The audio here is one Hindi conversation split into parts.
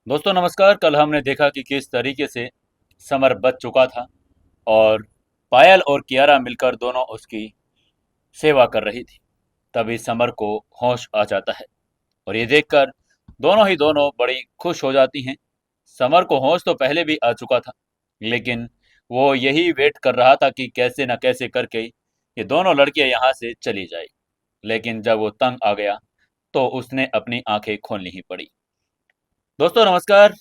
दोस्तों नमस्कार। कल हमने देखा कि किस तरीके से समर बच चुका था और पायल और कियारा मिलकर दोनों उसकी सेवा कर रही थी। तभी समर को होश आ जाता है और ये देखकर दोनों बड़ी खुश हो जाती हैं। समर को होश तो पहले भी आ चुका था, लेकिन वो यही वेट कर रहा था कि कैसे न कैसे करके ये दोनों लड़कियां यहाँ से चली जाए। लेकिन जब वो तंग आ गया तो उसने अपनी आंखें खोलनी ही पड़ी। दोस्तों नमस्कार,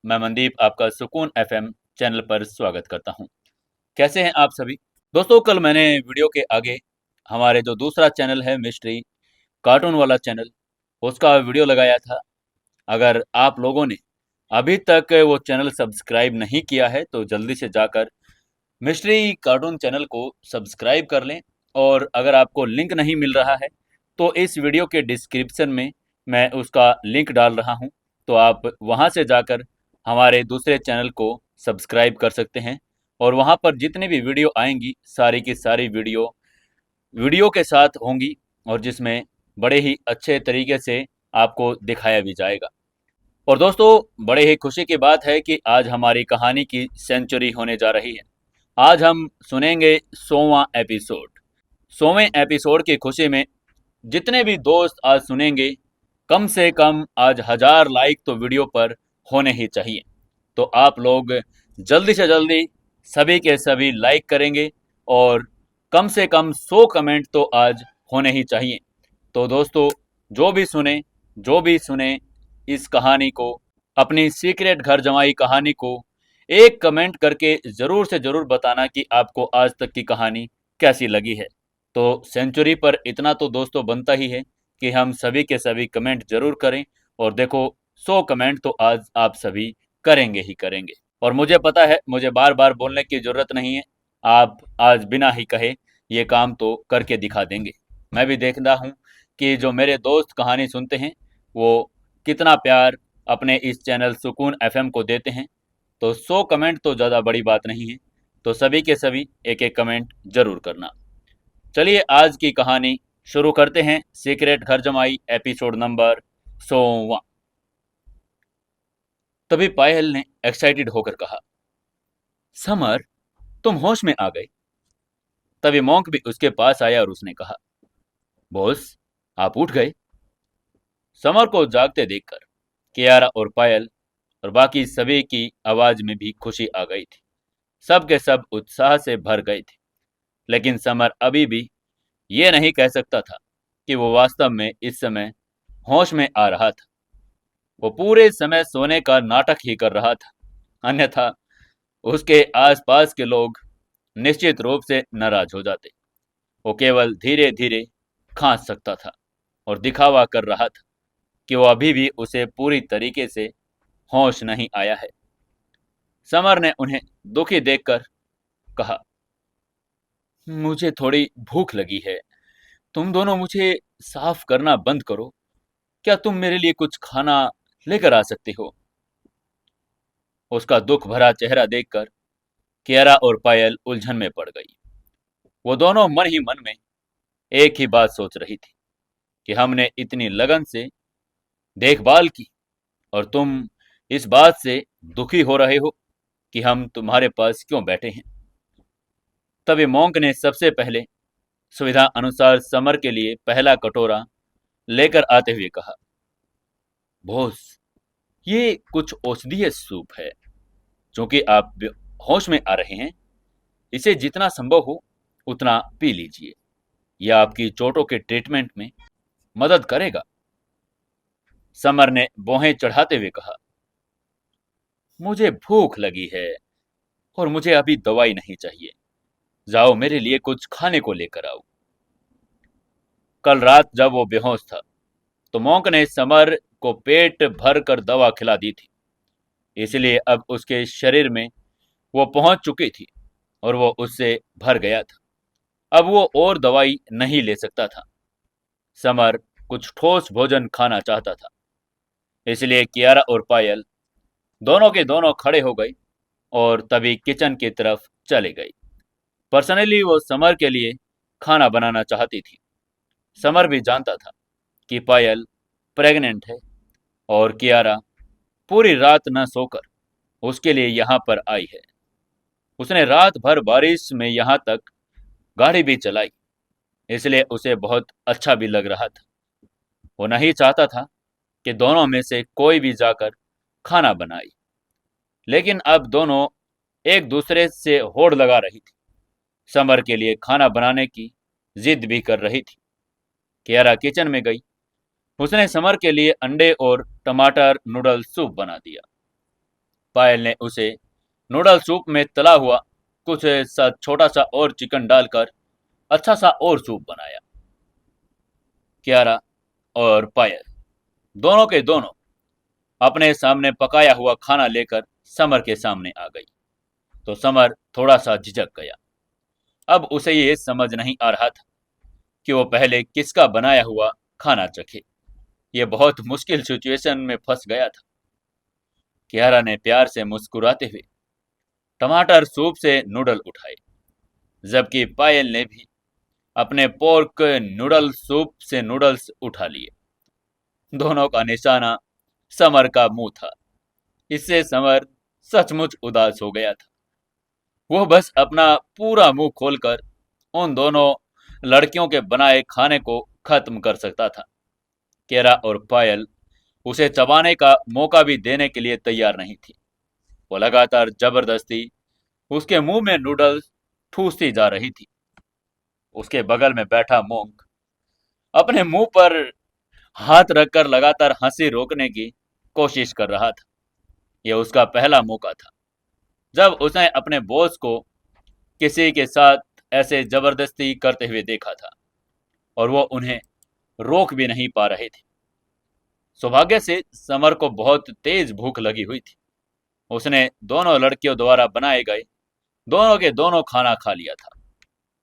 मैं मनदीप आपका सुकून एफएम चैनल पर स्वागत करता हूं। कैसे हैं आप सभी? दोस्तों कल मैंने वीडियो के आगे हमारे जो दूसरा चैनल है मिस्ट्री कार्टून वाला चैनल, उसका वीडियो लगाया था। अगर आप लोगों ने अभी तक वो चैनल सब्सक्राइब नहीं किया है तो जल्दी से जाकर मिस्ट्री कार्टून चैनल को सब्सक्राइब कर लें। और अगर आपको लिंक नहीं मिल रहा है तो इस वीडियो के डिस्क्रिप्शन में मैं उसका लिंक डाल रहा हूं, तो आप वहां से जाकर हमारे दूसरे चैनल को सब्सक्राइब कर सकते हैं। और वहां पर जितनी भी वीडियो आएंगी सारी की सारी वीडियो वीडियो के साथ होंगी और जिसमें बड़े ही अच्छे तरीके से आपको दिखाया भी जाएगा। और दोस्तों बड़े ही खुशी की बात है कि आज हमारी कहानी की सेंचुरी होने जा रही है। आज हम सुनेंगे 100वां एपिसोड। 100वें एपिसोड की खुशी में जितने भी दोस्त आज सुनेंगे, कम से कम आज 1000 लाइक तो वीडियो पर होने ही चाहिए। तो आप लोग जल्दी से जल्दी सभी के सभी लाइक करेंगे और कम से कम 100 कमेंट तो आज होने ही चाहिए। तो दोस्तों जो भी सुने इस कहानी को, अपनी सीक्रेट घर जमाई कहानी को एक कमेंट करके ज़रूर से ज़रूर बताना कि आपको आज तक की कहानी कैसी लगी है। तो सेंचुरी पर इतना तो दोस्तों बनता ही है कि हम सभी के सभी कमेंट जरूर करें। और देखो 100 कमेंट तो आज आप सभी करेंगे ही करेंगे। और मुझे पता है मुझे बार बार बोलने की ज़रूरत नहीं है, आप आज बिना ही कहे ये काम तो करके दिखा देंगे। मैं भी देखता हूँ कि जो मेरे दोस्त कहानी सुनते हैं वो कितना प्यार अपने इस चैनल सुकून एफएम को देते हैं। तो 100 कमेंट तो ज़्यादा बड़ी बात नहीं है, तो सभी के सभी एक एक कमेंट जरूर करना। चलिए आज की कहानी शुरू करते हैं। सीक्रेट घर जमाई एपिसोड नंबर 100वां। तभी पायल ने एक्साइटेड होकर कहा, समर तुम होश में आ गए। तभी मॉन्क भी उसके पास आया और उसने कहा, बॉस आप उठ गए। समर को जागते देखकर कियारा और पायल और बाकी सभी की आवाज में भी खुशी आ गई थी। सब के सब उत्साह से भर गए थे। लेकिन समर अभी भी ये नहीं कह सकता था कि वो वास्तव में इस समय होश में आ रहा था। वो पूरे समय सोने का नाटक ही कर रहा था, अन्यथा उसके आसपास के लोग निश्चित रूप से नाराज हो जाते। वो केवल धीरे धीरे खांस सकता था और दिखावा कर रहा था कि वो अभी भी उसे पूरी तरीके से होश नहीं आया है। समर ने उन्हें दुखी देखकर कहा, मुझे थोड़ी भूख लगी है, तुम दोनों मुझे साफ करना बंद करो। क्या तुम मेरे लिए कुछ खाना लेकर आ सकते हो? उसका दुख भरा चेहरा देखकर कियारा और पायल उलझन में पड़ गई। वो दोनों मन ही मन में एक ही बात सोच रही थी कि हमने इतनी लगन से देखभाल की और तुम इस बात से दुखी हो रहे हो कि हम तुम्हारे पास क्यों बैठे हैं। तभी मोंक ने सबसे पहले सुविधा अनुसार समर के लिए पहला कटोरा लेकर आते हुए कहा, बॉस ये कुछ औषधीय सूप है, क्योंकि आप होश में आ रहे हैं, इसे जितना संभव हो उतना पी लीजिए। यह आपकी चोटों के ट्रीटमेंट में मदद करेगा। समर ने बोहें चढ़ाते हुए कहा, मुझे भूख लगी है और मुझे अभी दवाई नहीं चाहिए। जाओ मेरे लिए कुछ खाने को लेकर आओ। कल रात जब वो बेहोश था तो मोंक ने समर को पेट भर कर दवा खिला दी थी, इसलिए अब उसके शरीर में वो पहुंच चुकी थी और वो उससे भर गया था। अब वो और दवाई नहीं ले सकता था। समर कुछ ठोस भोजन खाना चाहता था, इसलिए कियारा और पायल दोनों के दोनों खड़े हो गई और तभी किचन की तरफ चले गई। पर्सनली वो समर के लिए खाना बनाना चाहती थी। समर भी जानता था कि पायल प्रेग्नेंट है और कियारा पूरी रात न सोकर उसके लिए यहाँ पर आई है। उसने रात भर बारिश में यहाँ तक गाड़ी भी चलाई, इसलिए उसे बहुत अच्छा भी लग रहा था। वो नहीं चाहता था कि दोनों में से कोई भी जाकर खाना बनाए, लेकिन अब दोनों एक दूसरे से होड़ लगा रही थी। समर के लिए खाना बनाने की जिद भी कर रही थी। कियारा किचन में गई। उसने समर के लिए अंडे और टमाटर नूडल सूप बना दिया। पायल ने उसे नूडल सूप में तला हुआ कुछ सा छोटा सा और चिकन डालकर अच्छा सा और सूप बनाया। कियारा और पायल दोनों के दोनों अपने सामने पकाया हुआ खाना लेकर समर के सामने आ गई, तो समर थोड़ा सा झिझक गया। अब उसे ये समझ नहीं आ रहा था कि वो पहले किसका बनाया हुआ खाना चखे। ये बहुत मुश्किल सिचुएशन में फंस गया था। कियारा ने प्यार से मुस्कुराते हुए टमाटर सूप से नूडल उठाए, जबकि पायल ने भी अपने पोर्क नूडल सूप से नूडल्स उठा लिए। दोनों का निशाना समर का मुंह था। इससे समर सचमुच उदास हो गया था। वो बस अपना पूरा मुंह खोलकर उन दोनों लड़कियों के बनाए खाने को खत्म कर सकता था। केरा और पायल उसे चबाने का मौका भी देने के लिए तैयार नहीं थी। वो लगातार जबरदस्ती उसके मुंह में नूडल्स ठूसती जा रही थी। उसके बगल में बैठा मोंक अपने मुंह पर हाथ रखकर लगातार हंसी रोकने की कोशिश कर रहा था। यह उसका पहला मौका था जब उसने अपने बॉस को किसी के साथ ऐसे जबरदस्ती करते हुए देखा था, और वो उन्हें रोक भी नहीं पा रहे थे। सौभाग्य से समर को बहुत तेज भूख लगी हुई थी। उसने दोनों लड़कियों द्वारा बनाए गए दोनों के दोनों खाना खा लिया था,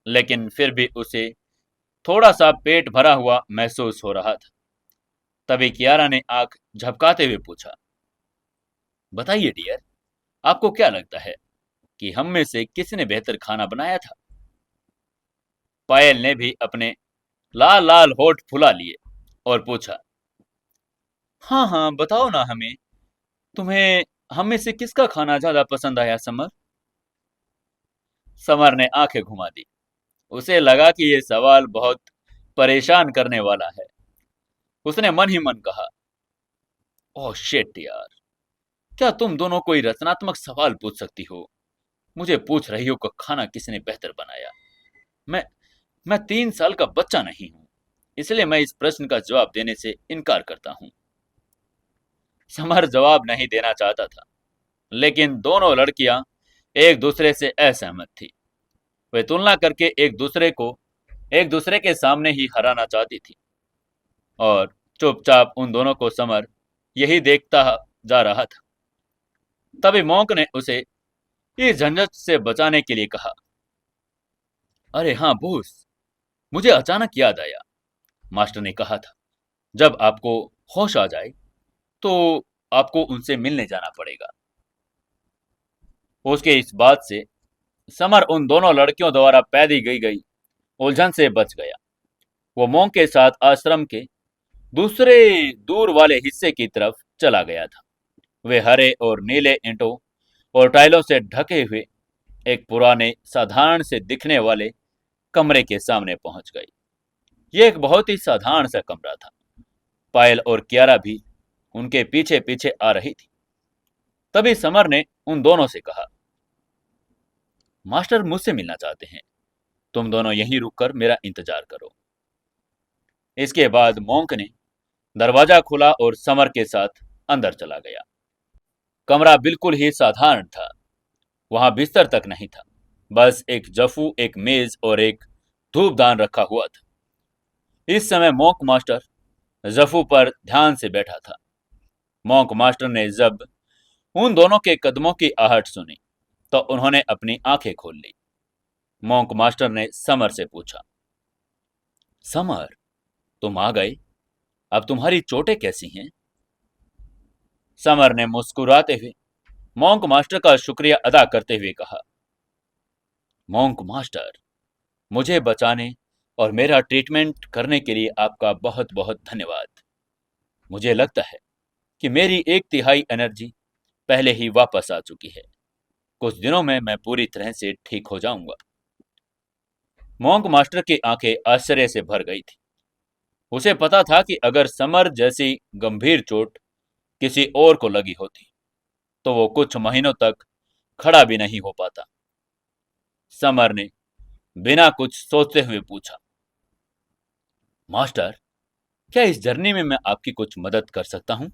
लेकिन फिर भी उसे थोड़ा सा पेट भरा हुआ महसूस हो रहा था। तभी कियारा ने आंख झपकाते हुए पूछा, बताइए डियर, आपको क्या लगता है कि हम में से किसने बेहतर खाना बनाया था? पायल ने भी अपने लाल लाल होठ फुला लिए और पूछा, हाँ हाँ बताओ ना हमें, तुम्हें हम में से किसका खाना ज्यादा पसंद आया समर? समर ने आंखें घुमा दी। उसे लगा कि यह सवाल बहुत परेशान करने वाला है। उसने मन ही मन कहा, ओह शिट यार, क्या तुम दोनों कोई रचनात्मक सवाल पूछ सकती हो? मुझे पूछ रही हो कि खाना किसने बेहतर बनाया? मैं मैं 3 साल का बच्चा नहीं हूं, इसलिए मैं इस प्रश्न का जवाब देने से इनकार करता हूं। समर जवाब नहीं देना चाहता था, लेकिन दोनों लड़कियां एक दूसरे से असहमत थी। वे तुलना करके एक दूसरे के सामने ही हराना चाहती थी, और चुपचाप उन दोनों को समर यही देखता जा रहा था। तभी मॉन्क ने उसे इस झंझट से बचाने के लिए कहा, अरे हाँ बॉस, मुझे अचानक याद आया। मास्टर ने कहा था जब आपको होश आ जाए तो आपको उनसे मिलने जाना पड़ेगा। उसके इस बात से समर उन दोनों लड़कियों द्वारा पैदी गई उलझन से बच गया। वो मोंक के साथ आश्रम के दूसरे दूर वाले हिस्से की तरफ चला गया था। वे हरे और नीले ईंटों और टाइलों से ढके हुए एक पुराने साधारण से दिखने वाले कमरे के सामने पहुंच गए। यह एक बहुत ही साधारण सा कमरा था। पायल और कियारा भी उनके पीछे पीछे आ रही थी। तभी समर ने उन दोनों से कहा, मास्टर मुझसे मिलना चाहते हैं, तुम दोनों यहीं रुककर मेरा इंतजार करो। इसके बाद मोंक ने दरवाजा खोला और समर के साथ अंदर चला गया। कमरा बिल्कुल ही साधारण था। वहां बिस्तर तक नहीं था, बस एक जफू, एक मेज और एक धूपदान रखा हुआ था। इस समय मोंक मास्टर जफू पर ध्यान से बैठा था। मोंक मास्टर ने जब उन दोनों के कदमों की आहट सुनी तो उन्होंने अपनी आंखें खोल ली। मोंक मास्टर ने समर से पूछा, समर, तुम आ गए, अब तुम्हारी चोटें कैसी हैं? समर ने मुस्कुराते हुए मोंक मास्टर का शुक्रिया अदा करते हुए कहा, मोंक मास्टर, मुझे बचाने और मेरा ट्रीटमेंट करने के लिए आपका बहुत बहुत धन्यवाद। मुझे लगता है कि मेरी 1/3 एनर्जी पहले ही वापस आ चुकी है। कुछ दिनों में मैं पूरी तरह से ठीक हो जाऊंगा। मॉन्क मास्टर की आंखें आश्चर्य से भर गई थी। उसे पता था कि अगर समर जैसी गंभीर चोट किसी और को लगी होती तो वो कुछ महीनों तक खड़ा भी नहीं हो पाता। समर ने बिना कुछ सोचते हुए पूछा, मास्टर, क्या इस जर्नी में मैं आपकी कुछ मदद कर सकता हूं?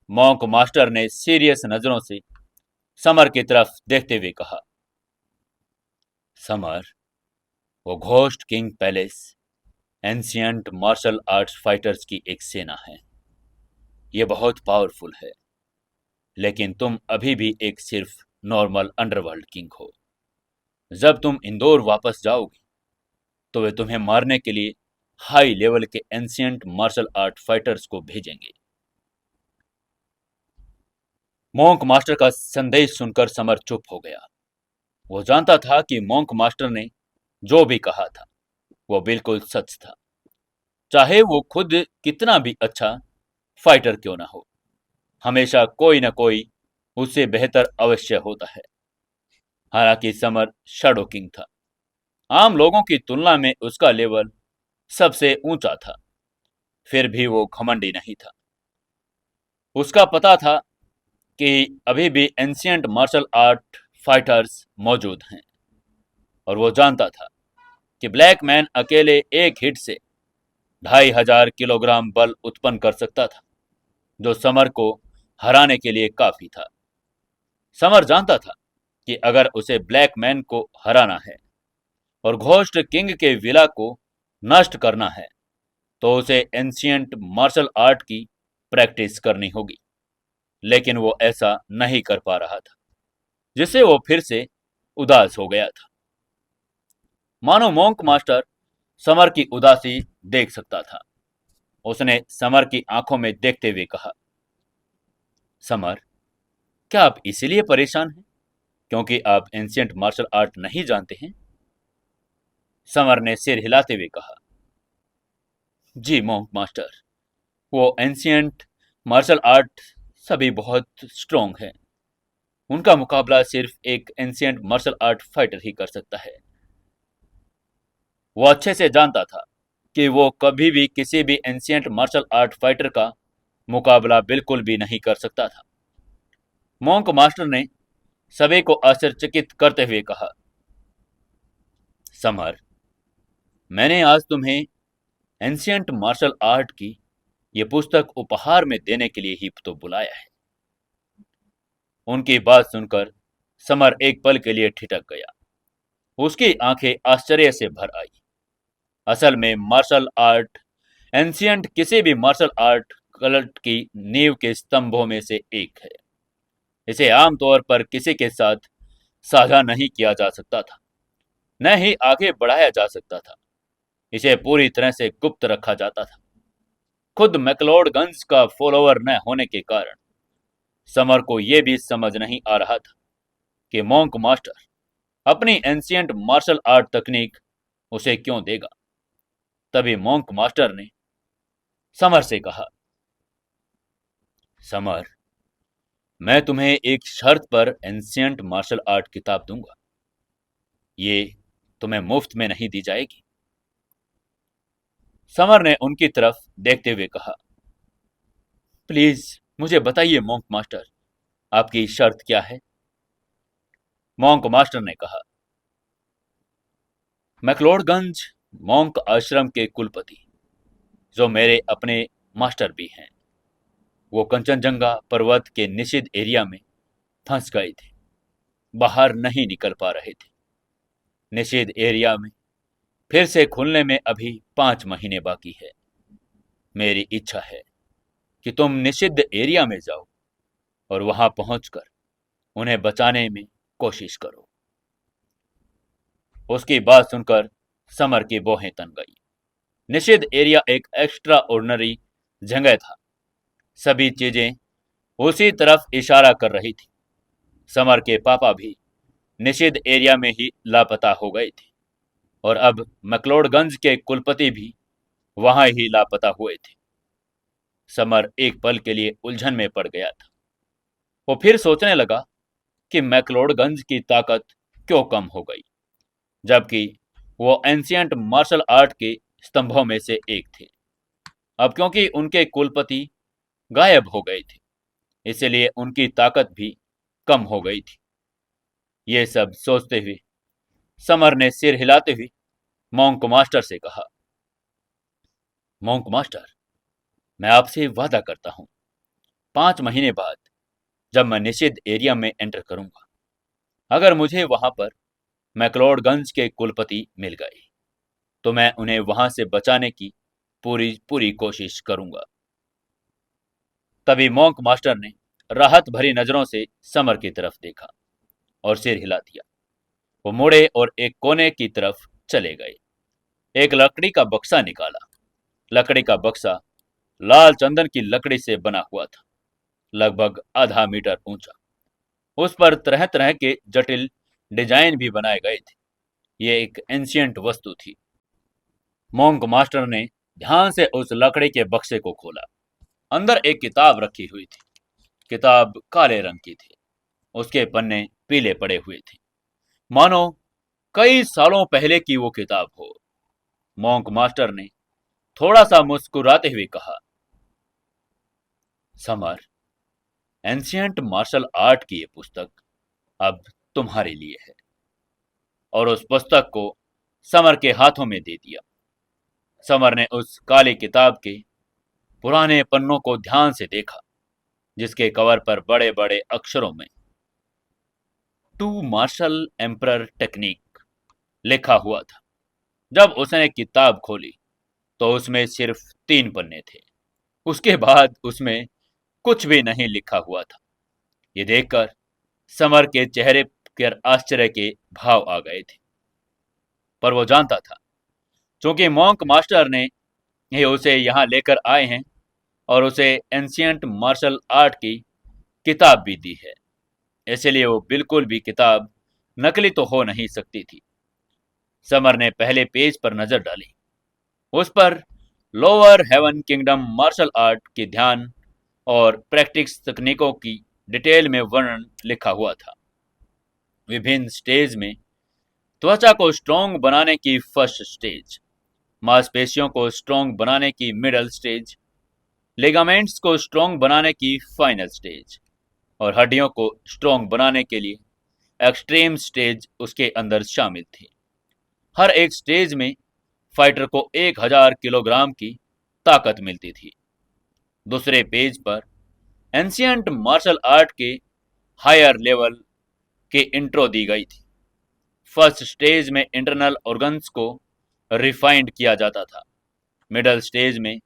मॉन्क मास्टर ने सीरियस नजरों से समर की तरफ देखते हुए कहा, समर, वो ghost king palace ancient martial arts fighters की एक सेना है। ये बहुत पावरफुल है, लेकिन तुम अभी भी एक सिर्फ नॉर्मल अंडरवर्ल्ड किंग हो। जब तुम इंदौर वापस जाओगे तो वे तुम्हें मारने के लिए हाई लेवल के एंशियंट मार्शल आर्ट फाइटर्स को भेजेंगे। मॉन्क मास्टर का संदेश सुनकर समर चुप हो गया। वो जानता था कि मॉन्क मास्टर ने जो भी कहा था वो बिल्कुल सच था, चाहे वो खुद कितना भी अच्छा फाइटर क्यों ना हो। हमेशा कोई ना कोई उससे बेहतर अवश्य होता है। हालांकि समर शैडो किंग था, आम लोगों की तुलना में उसका लेवल सबसे ऊंचा था, फिर भी वो घमंडी नहीं था। उसका पता था कि अभी भी एंशियंट मार्शल आर्ट फाइटर्स मौजूद हैं, और वो जानता था कि ब्लैक मैन अकेले एक हिट से 2500 किलोग्राम बल उत्पन्न कर सकता था, जो समर को हराने के लिए काफी था। समर जानता था कि अगर उसे ब्लैक मैन को हराना है और घोस्ट किंग के विला को नष्ट करना है तो उसे एंशियंट मार्शल आर्ट की प्रैक्टिस करनी होगी। लेकिन वो ऐसा नहीं कर पा रहा था, जिससे वो फिर से उदास हो गया था। मानो मॉन्क मास्टर समर की उदासी देख सकता था। उसने समर की आंखों में देखते हुए कहा, समर, क्या आप इसीलिए परेशान हैं क्योंकि आप एंशियंट मार्शल आर्ट नहीं जानते हैं? समर ने सिर हिलाते हुए कहा, जी मॉन्क मास्टर, वो एंशियंट मार्शल आर्ट सभी बहुत स्ट्रोंग है। उनका मुकाबला सिर्फ एक एंशियंट मार्शल आर्ट फाइटर ही कर सकता है। वो अच्छे से जानता था कि वो कभी भी किसी भी एंशियंट मार्शल आर्ट फाइटर का मुकाबला बिल्कुल भी नहीं कर सकता था। मॉन्क मास्टर ने सभी को आश्चर्यचकित करते हुए कहा, समर, मैंने आज तुम्हें एंशियंट मार्शल आर्ट की ये पुस्तक उपहार में देने के लिए ही तो बुलाया है। उनकी बात सुनकर समर एक पल के लिए ठिठक गया। उसकी आंखें आश्चर्य से भर आई। असल में मार्शल आर्ट एंशियंट किसी भी मार्शल आर्ट कल्ट की नींव के स्तंभों में से एक है। इसे आमतौर पर किसी के साथ साझा नहीं किया जा सकता था, न ही आगे बढ़ाया जा सकता था। इसे पूरी तरह से गुप्त रखा जाता था। खुद मैक्लोडगंज का फॉलोअर न होने के कारण समर को यह भी समझ नहीं आ रहा था कि मॉन्क मास्टर अपनी एंशियंट मार्शल आर्ट तकनीक उसे क्यों देगा। तभी मॉन्क मास्टर ने समर से कहा, समर, मैं तुम्हें एक शर्त पर एंशियंट मार्शल आर्ट किताब दूंगा। ये तुम्हें मुफ्त में नहीं दी जाएगी। समर ने उनकी तरफ देखते हुए कहा, प्लीज मुझे बताइए मॉन्क मास्टर, आपकी शर्त क्या है? मॉन्क मास्टर ने कहा, मैक्लोडगंज मॉन्क आश्रम के कुलपति, जो मेरे अपने मास्टर भी हैं, वो कंचनजंगा पर्वत के निषिद्ध एरिया में फंस गए थे, बाहर नहीं निकल पा रहे थे। निषिद्ध एरिया में फिर से खुलने में अभी 5 महीने बाकी है। मेरी इच्छा है कि तुम निषिद्ध एरिया में जाओ और वहां पहुंचकर उन्हें बचाने में कोशिश करो। उसकी बात सुनकर समर की भौहें तन गई। निषिद्ध एरिया एक एक्स्ट्रा ऑर्डिनरी जगह था। सभी चीजें उसी तरफ इशारा कर रही थी। समर के पापा भी निषिद्ध एरिया में ही लापता हो गए थे, और अब मैक्लोडगंज के कुलपति भी वहां ही लापता हुए थे। समर एक पल के लिए उलझन में पड़ गया था। वो फिर सोचने लगा कि मैक्लोडगंज की ताकत क्यों कम हो गई, जबकि वो एंशियंट मार्शल आर्ट के स्तंभों में से एक थे। अब क्योंकि उनके कुलपति गायब हो गए थे, इसलिए उनकी ताकत भी कम हो गई थी। ये सब सोचते हुए समर ने सिर हिलाते हुए मॉन्क मास्टर से कहा, मॉन्क मास्टर, मैं आपसे वादा करता हूं, 5 महीने बाद जब मैं निषिद्ध एरिया में एंटर करूंगा, अगर मुझे वहां पर मैक्लोडगंज के कुलपति मिल गए तो मैं उन्हें वहां से बचाने की पूरी पूरी कोशिश करूंगा। तभी मॉन्क मास्टर ने राहत भरी नजरों से समर की तरफ देखा और सिर हिला दिया। वो मुड़े और एक कोने की तरफ चले गए। एक लकड़ी का बक्सा निकाला। लकड़ी का बक्सा लाल चंदन की लकड़ी से बना हुआ था, लगभग आधा मीटर ऊंचा। उस पर तरह तरह के जटिल डिजाइन भी बनाए गए थे। ये एक एंशियंट वस्तु थी। मॉन्क मास्टर ने ध्यान से उस लकड़ी के बक्से को खोला। अंदर एक किताब रखी हुई थी। किताब काले रंग की थी। उसके पन्ने पीले पड़े हुए थे, मानो कई सालों पहले की वो किताब हो। मॉन्क मास्टर ने थोड़ा सा मुस्कुराते हुए कहा, समर, एंशियंट मार्शल आर्ट की ये पुस्तक अब तुम्हारे लिए है। और उस पुस्तक को समर के हाथों में दे दिया। समर ने उस काली किताब के पुराने पन्नों को ध्यान से देखा, जिसके कवर पर बड़े बड़े अक्षरों में टू मार्शल एम्परर टेक्निक लिखा हुआ था। जब उसने किताब खोली तो उसमें सिर्फ 3 पन्ने थे। उसके बाद उसमें कुछ भी नहीं लिखा हुआ था। ये देखकर समर के चेहरे पर आश्चर्य के भाव आ गए थे, पर वो जानता था, क्योंकि मॉन्क मास्टर ने ये उसे यहाँ लेकर आए हैं और उसे एंशियंट मार्शल आर्ट की किताब भी दी है, इसलिए वो बिल्कुल भी किताब नकली तो हो नहीं सकती थी। समर ने पहले पेज पर नजर डाली। उस पर lower heaven kingdom martial art की ध्यान और प्रैक्टिस तकनीकों की डिटेल में वर्णन लिखा हुआ था। विभिन्न स्टेज में त्वचा को स्ट्रॉन्ग बनाने की फर्स्ट स्टेज, मांसपेशियों को स्ट्रॉन्ग बनाने की मिडल स्टेज, लिगामेंट्स को स्ट्रॉन्ग बनाने की फाइनल स्टेज और हड्डियों को स्ट्रॉन्ग बनाने के लिए एक्सट्रीम स्टेज उसके अंदर शामिल थी। हर एक स्टेज में फाइटर को 1000 किलोग्राम की ताकत मिलती थी। दूसरे पेज पर एंशियंट मार्शल आर्ट के हायर लेवल के इंट्रो दी गई थी। फर्स्ट स्टेज में इंटरनल ऑर्गन्स को रिफाइंड किया जाता था। मिडल स्टेज में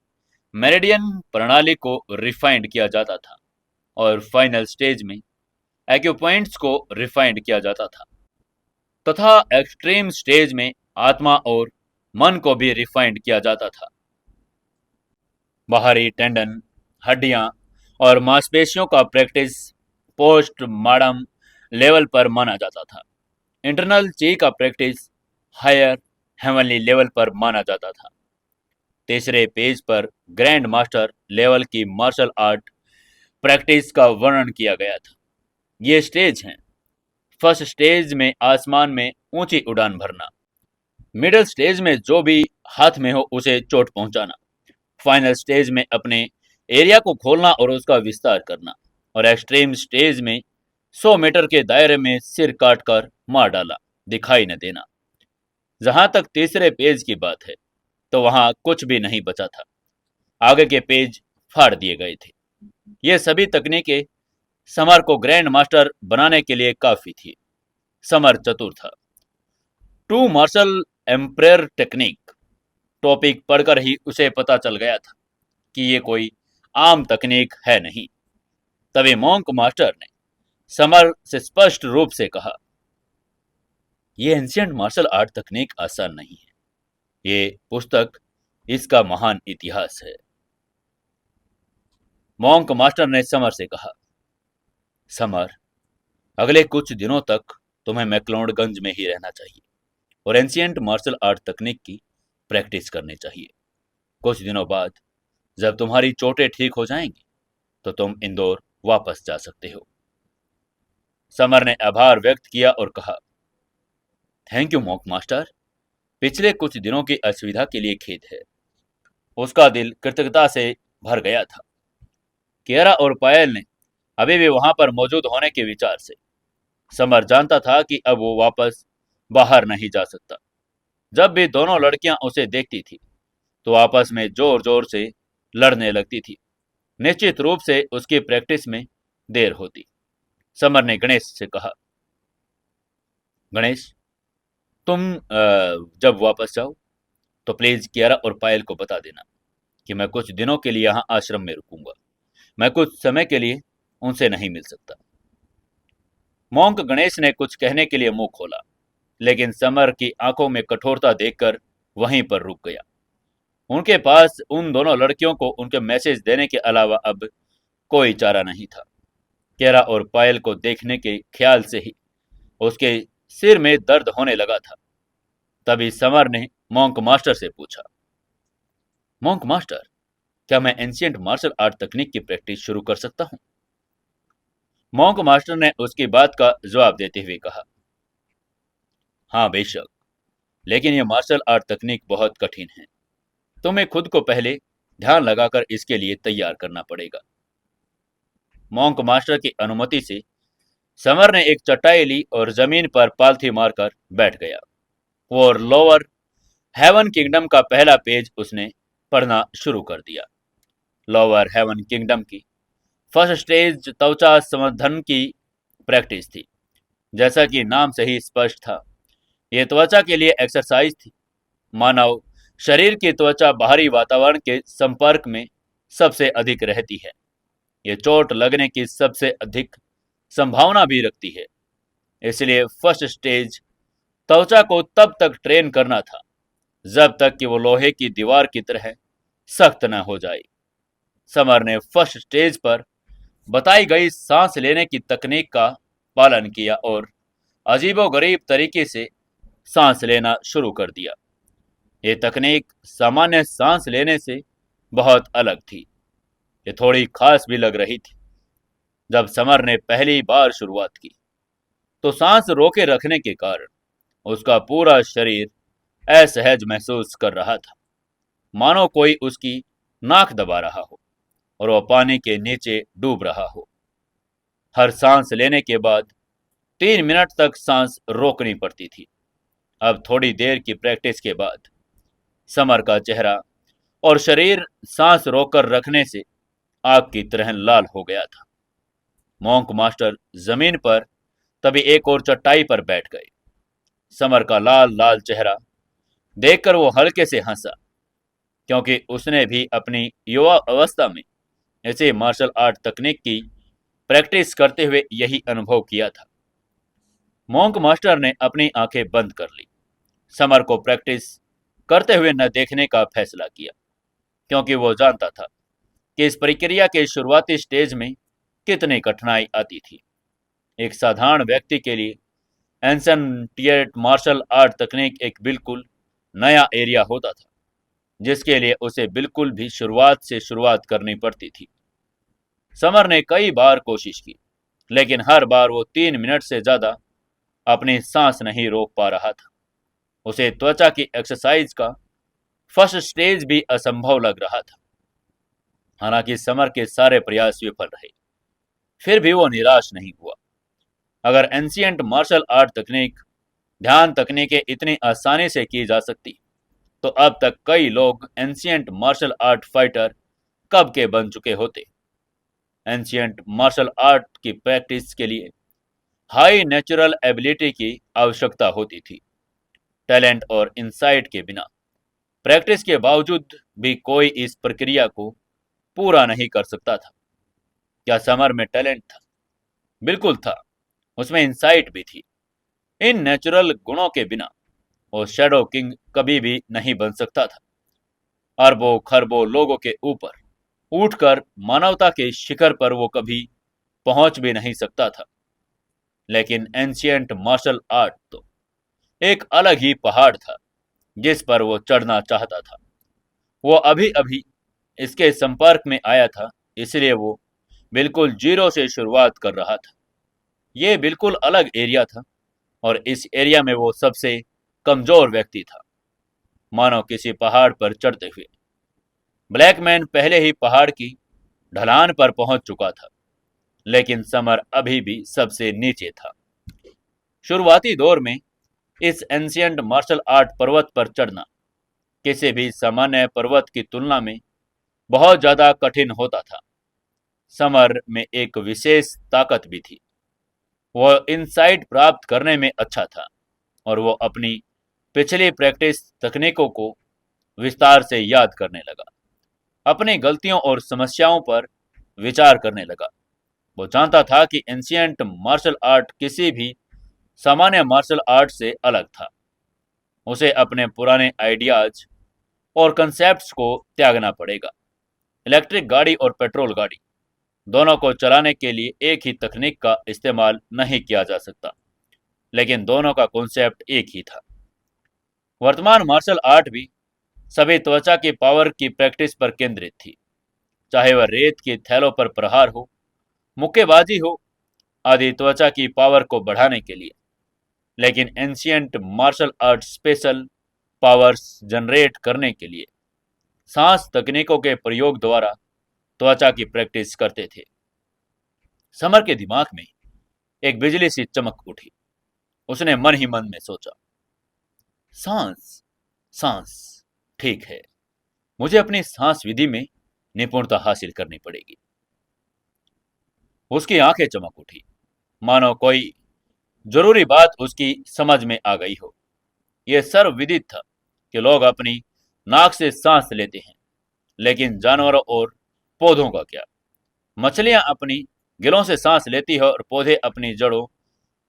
मेरिडियन प्रणाली को रिफाइंड किया जाता था और फाइनल स्टेज में एक्यूपॉइंट्स को रिफाइंड किया जाता था, तथा एक्सट्रीम स्टेज में आत्मा और मन को भी रिफाइंड किया जाता था। बाहरी टेंडन, हड्डियां और मांसपेशियों का प्रैक्टिस पोस्ट मार्टम लेवल पर माना जाता था। इंटरनल ची का प्रैक्टिस हायर हेवनली लेवल पर माना जाता था। तीसरे पेज पर ग्रैंड मास्टर लेवल की मार्शल आर्ट प्रैक्टिस का वर्णन किया गया था। ये स्टेज हैं। फर्स्ट स्टेज में आसमान में ऊंची उड़ान भरना, मिडिल स्टेज में जो भी हाथ में हो उसे चोट पहुंचाना, फाइनल स्टेज में अपने एरिया को खोलना और उसका विस्तार करना, और एक्सट्रीम स्टेज में 100 मीटर के दायरे में सिर काट कर मार डाला, दिखाई न देना। जहां तक तीसरे पेज की बात है तो वहां कुछ भी नहीं बचा था। आगे के पेज फाड़ दिए गए थे। ये सभी तकनीकें समर को ग्रैंड मास्टर बनाने के लिए काफी थी। समर चतुर था। Two martial emperor technique topic पढ़कर ही उसे पता चल गया था कि ये कोई आम तकनीक है नहीं। तभी मॉन्क मास्टर ने समर से स्पष्ट रूप से कहा, ये एंशियंट मार्शल आर्ट तकनीक आसान नहीं है। ये पुस्तक इसका महान इतिहास है। मॉन्क मास्टर ने समर से कहा, समर, अगले कुछ दिनों तक तुम्हें मैक्लोडगंज में ही रहना चाहिए और एंशियंट मार्शल आर्ट तकनीक की प्रैक्टिस करनी चाहिए। कुछ दिनों बाद जब तुम्हारी चोटें ठीक हो जाएंगी तो तुम इंदौर वापस जा सकते हो। समर ने आभार व्यक्त किया और कहा, थैंक यू मॉन्क मास्टर। पिछले कुछ दिनों की असुविधा के लिए खेद है। उसका दिल कृतज्ञता से भर गया था। कियारा और पायल ने अभी भी वहां पर मौजूद होने के विचार से समर जानता था कि अब वो वापस बाहर नहीं जा सकता। जब भी दोनों लड़कियां उसे देखती थी तो आपस में जोर जोर से लड़ने लगती थी। निश्चित रूप से उसकी प्रैक्टिस में देर होती। समर ने गणेश से कहा, गणेश, तुम जब वापस जाओ तो प्लीज कियारा और पायल को बता देना कि मैं कुछ दिनों के लिए यहाँ आश्रम में रुकूंगा। मैं कुछ समय के लिए उनसे नहीं मिल सकता। मॉन्क गणेश ने कुछ कहने के लिए मुंह खोला, लेकिन समर की आंखों में कठोरता देखकर वहीं पर रुक गया। उनके पास उन दोनों लड़कियों को उनके मैसेज देने के अलावा अब कोई चारा नहीं था। केरा और पायल को देखने के ख्याल से ही उसके सिर में दर्द होने लगा था। तभी समर ने मॉन्क मास्टर से पूछा, मॉन्क मास्टर, क्या मैं एंशियंट मार्शल आर्ट तकनीक की प्रैक्टिस शुरू कर सकता हूँ? मॉन्क मास्टर ने उसकी बात का जवाब देते हुए कहा, हाँ बेशक, लेकिन यह मार्शल आर्ट तकनीक बहुत कठिन है। तुम्हें खुद को पहले ध्यान लगाकर इसके लिए तैयार करना पड़ेगा। मॉन्क मास्टर की अनुमति से समर ने एक चटाई ली और जमीन पर पालथी मारकर बैठ गया। और लोअर हेवन किंगडम का पहला पेज उसने पढ़ना शुरू कर दिया। लोअर हेवन किंगडम की फर्स्ट स्टेज त्वचा संवर्धन की प्रैक्टिस थी। जैसा कि नाम से ही स्पष्ट था, यह त्वचा के लिए एक्सरसाइज थी। मानव शरीर की त्वचा बाहरी वातावरण के संपर्क में सबसे अधिक रहती है। यह चोट लगने की सबसे अधिक संभावना भी रखती है। इसलिए फर्स्ट स्टेज त्वचा को तब तक ट्रेन करना था जब तक कि वो लोहे की दीवार की तरह सख्त न हो जाए। समर ने फर्स्ट स्टेज पर बताई गई सांस लेने की तकनीक का पालन किया और अजीबोगरीब तरीके से सांस लेना शुरू कर दिया। ये तकनीक सामान्य सांस लेने से बहुत अलग थी। ये थोड़ी खास भी लग रही थी। जब समर ने पहली बार शुरुआत की तो सांस रोके रखने के कारण उसका पूरा शरीर असहज महसूस कर रहा था, मानो कोई उसकी नाक दबा रहा हो और वह पानी के नीचे डूब रहा हो। हर सांस लेने के बाद 3 मिनट तक सांस रोकनी पड़ती थी। अब थोड़ी देर की प्रैक्टिस के बाद समर का चेहरा और शरीर सांस रोककर रखने से आग की तरह लाल हो गया था। मॉन्क मास्टर जमीन पर तभी एक और चट्टाई पर बैठ गए। समर का लाल लाल चेहरा देखकर वो हल्के से हंसा, क्योंकि उसने भी अपनी युवा अवस्था में ऐसे मार्शल आर्ट तकनीक की प्रैक्टिस करते हुए यही अनुभव किया था। मॉन्क मास्टर ने अपनी आंखें बंद कर ली। समर को प्रैक्टिस करते हुए न देखने का फैसला किया, क्योंकि वो जानता था कि इस प्रक्रिया के शुरुआती स्टेज में कितनी कठिनाई आती थी। एक साधारण व्यक्ति के लिए एंशिएंट मार्शल आर्ट तकनीक एक बिल्कुल नया एरिया होता था, जिसके लिए उसे बिल्कुल भी शुरुआत से शुरुआत करनी पड़ती थी। समर ने कई बार कोशिश की, लेकिन हर बार वो 3 मिनट से ज्यादा अपनी सांस नहीं रोक पा रहा था। उसे त्वचा की एक्सरसाइज का फर्स्ट स्टेज भी असंभव लग रहा था। हालांकि समर के सारे प्रयास विफल रहे, फिर भी वो निराश नहीं हुआ। अगर एंशिएंट मार्शल आर्ट तकनीक ध्यान तकनीकें इतनी आसानी से की जा सकती तो अब तक कई लोग एंशिएंट मार्शल आर्ट फाइटर कब के बन चुके होते। एंशिएंट मार्शल आर्ट की प्रैक्टिस के लिए हाई नेचुरल एबिलिटी की आवश्यकता होती थी। टैलेंट और इंसाइट के बिना प्रैक्टिस के बावजूद भी कोई इस प्रक्रिया को पूरा नहीं कर सकता था। क्या समर में टैलेंट था? बिल्कुल था। उसमें इंसाइट भी थी। इन नेचुरल गुणों के बिना वो शैडो किंग कभी भी नहीं बन सकता था। अरबों खरबों लोगों के ऊपर उठकर मानवता के शिखर पर वो कभी पहुंच भी नहीं सकता था। लेकिन एंशिएंट मार्शल आर्ट तो एक अलग ही पहाड़ था जिस पर वो चढ़ना चाहता था। वो अभी अभी इसके संपर्क में आया था, इसलिए वो बिल्कुल जीरो से शुरुआत कर रहा था। ये बिल्कुल अलग एरिया था और इस एरिया में वो सबसे कमजोर व्यक्ति था, मानो किसी पहाड़ पर चढ़ते हुए। ब्लैकमैन पहले ही पहाड़ की ढलान पर पहुंच चुका था, लेकिन समर अभी भी सबसे नीचे था। शुरुआती दौर में इस एंशियंट मार्शल आर्ट पर्वत पर चढ़ना किसी भी सामान्य पर्वत की तुलना में बहुत ज्यादा कठिन होता था। समर में एक विशेष ताकत भी थी। वह इनसाइट प्राप्त करने में अच्छा था और वो अपनी पिछली प्रैक्टिस तकनीकों को विस्तार से याद करने लगा। अपनी गलतियों और समस्याओं पर विचार करने लगा। वो जानता था कि एंशियंट मार्शल आर्ट किसी भी सामान्य मार्शल आर्ट से अलग था। उसे अपने पुराने आइडियाज और कंसेप्ट्स को त्यागना पड़ेगा। इलेक्ट्रिक गाड़ी और पेट्रोल गाड़ी दोनों को चलाने के लिए एक ही तकनीक का इस्तेमाल नहीं किया जा सकता, लेकिन दोनों का कॉन्सेप्ट एक ही था। वर्तमान मार्शल आर्ट भी सभी त्वचा की पावर की प्रैक्टिस पर केंद्रित थी, चाहे वह रेत के थैलों पर प्रहार हो, मुक्केबाजी हो, आदि त्वचा की पावर को बढ़ाने के लिए। लेकिन ancient martial art special powers generate करने के लिए सांस तकनीकों के प्रयोग द्वारा त्वचा की प्रैक्टिस करते थे। समर के दिमाग में एक बिजली सी चमक उठी। उसने मन ही मन में सोचा, सांस, सांस, ठीक है, मुझे अपनी सांस विधि में निपुणता हासिल करनी पड़ेगी। उसकी आंखें चमक उठी, मानो कोई जरूरी बात उसकी समझ में आ गई हो। यह सर्वविदित था कि लोग अपनी नाक से सांस लेते हैं, लेकिन जानवरों और पौधों का क्या? मछलियां अपनी गिलों से सांस लेती है और पौधे अपनी जड़ों,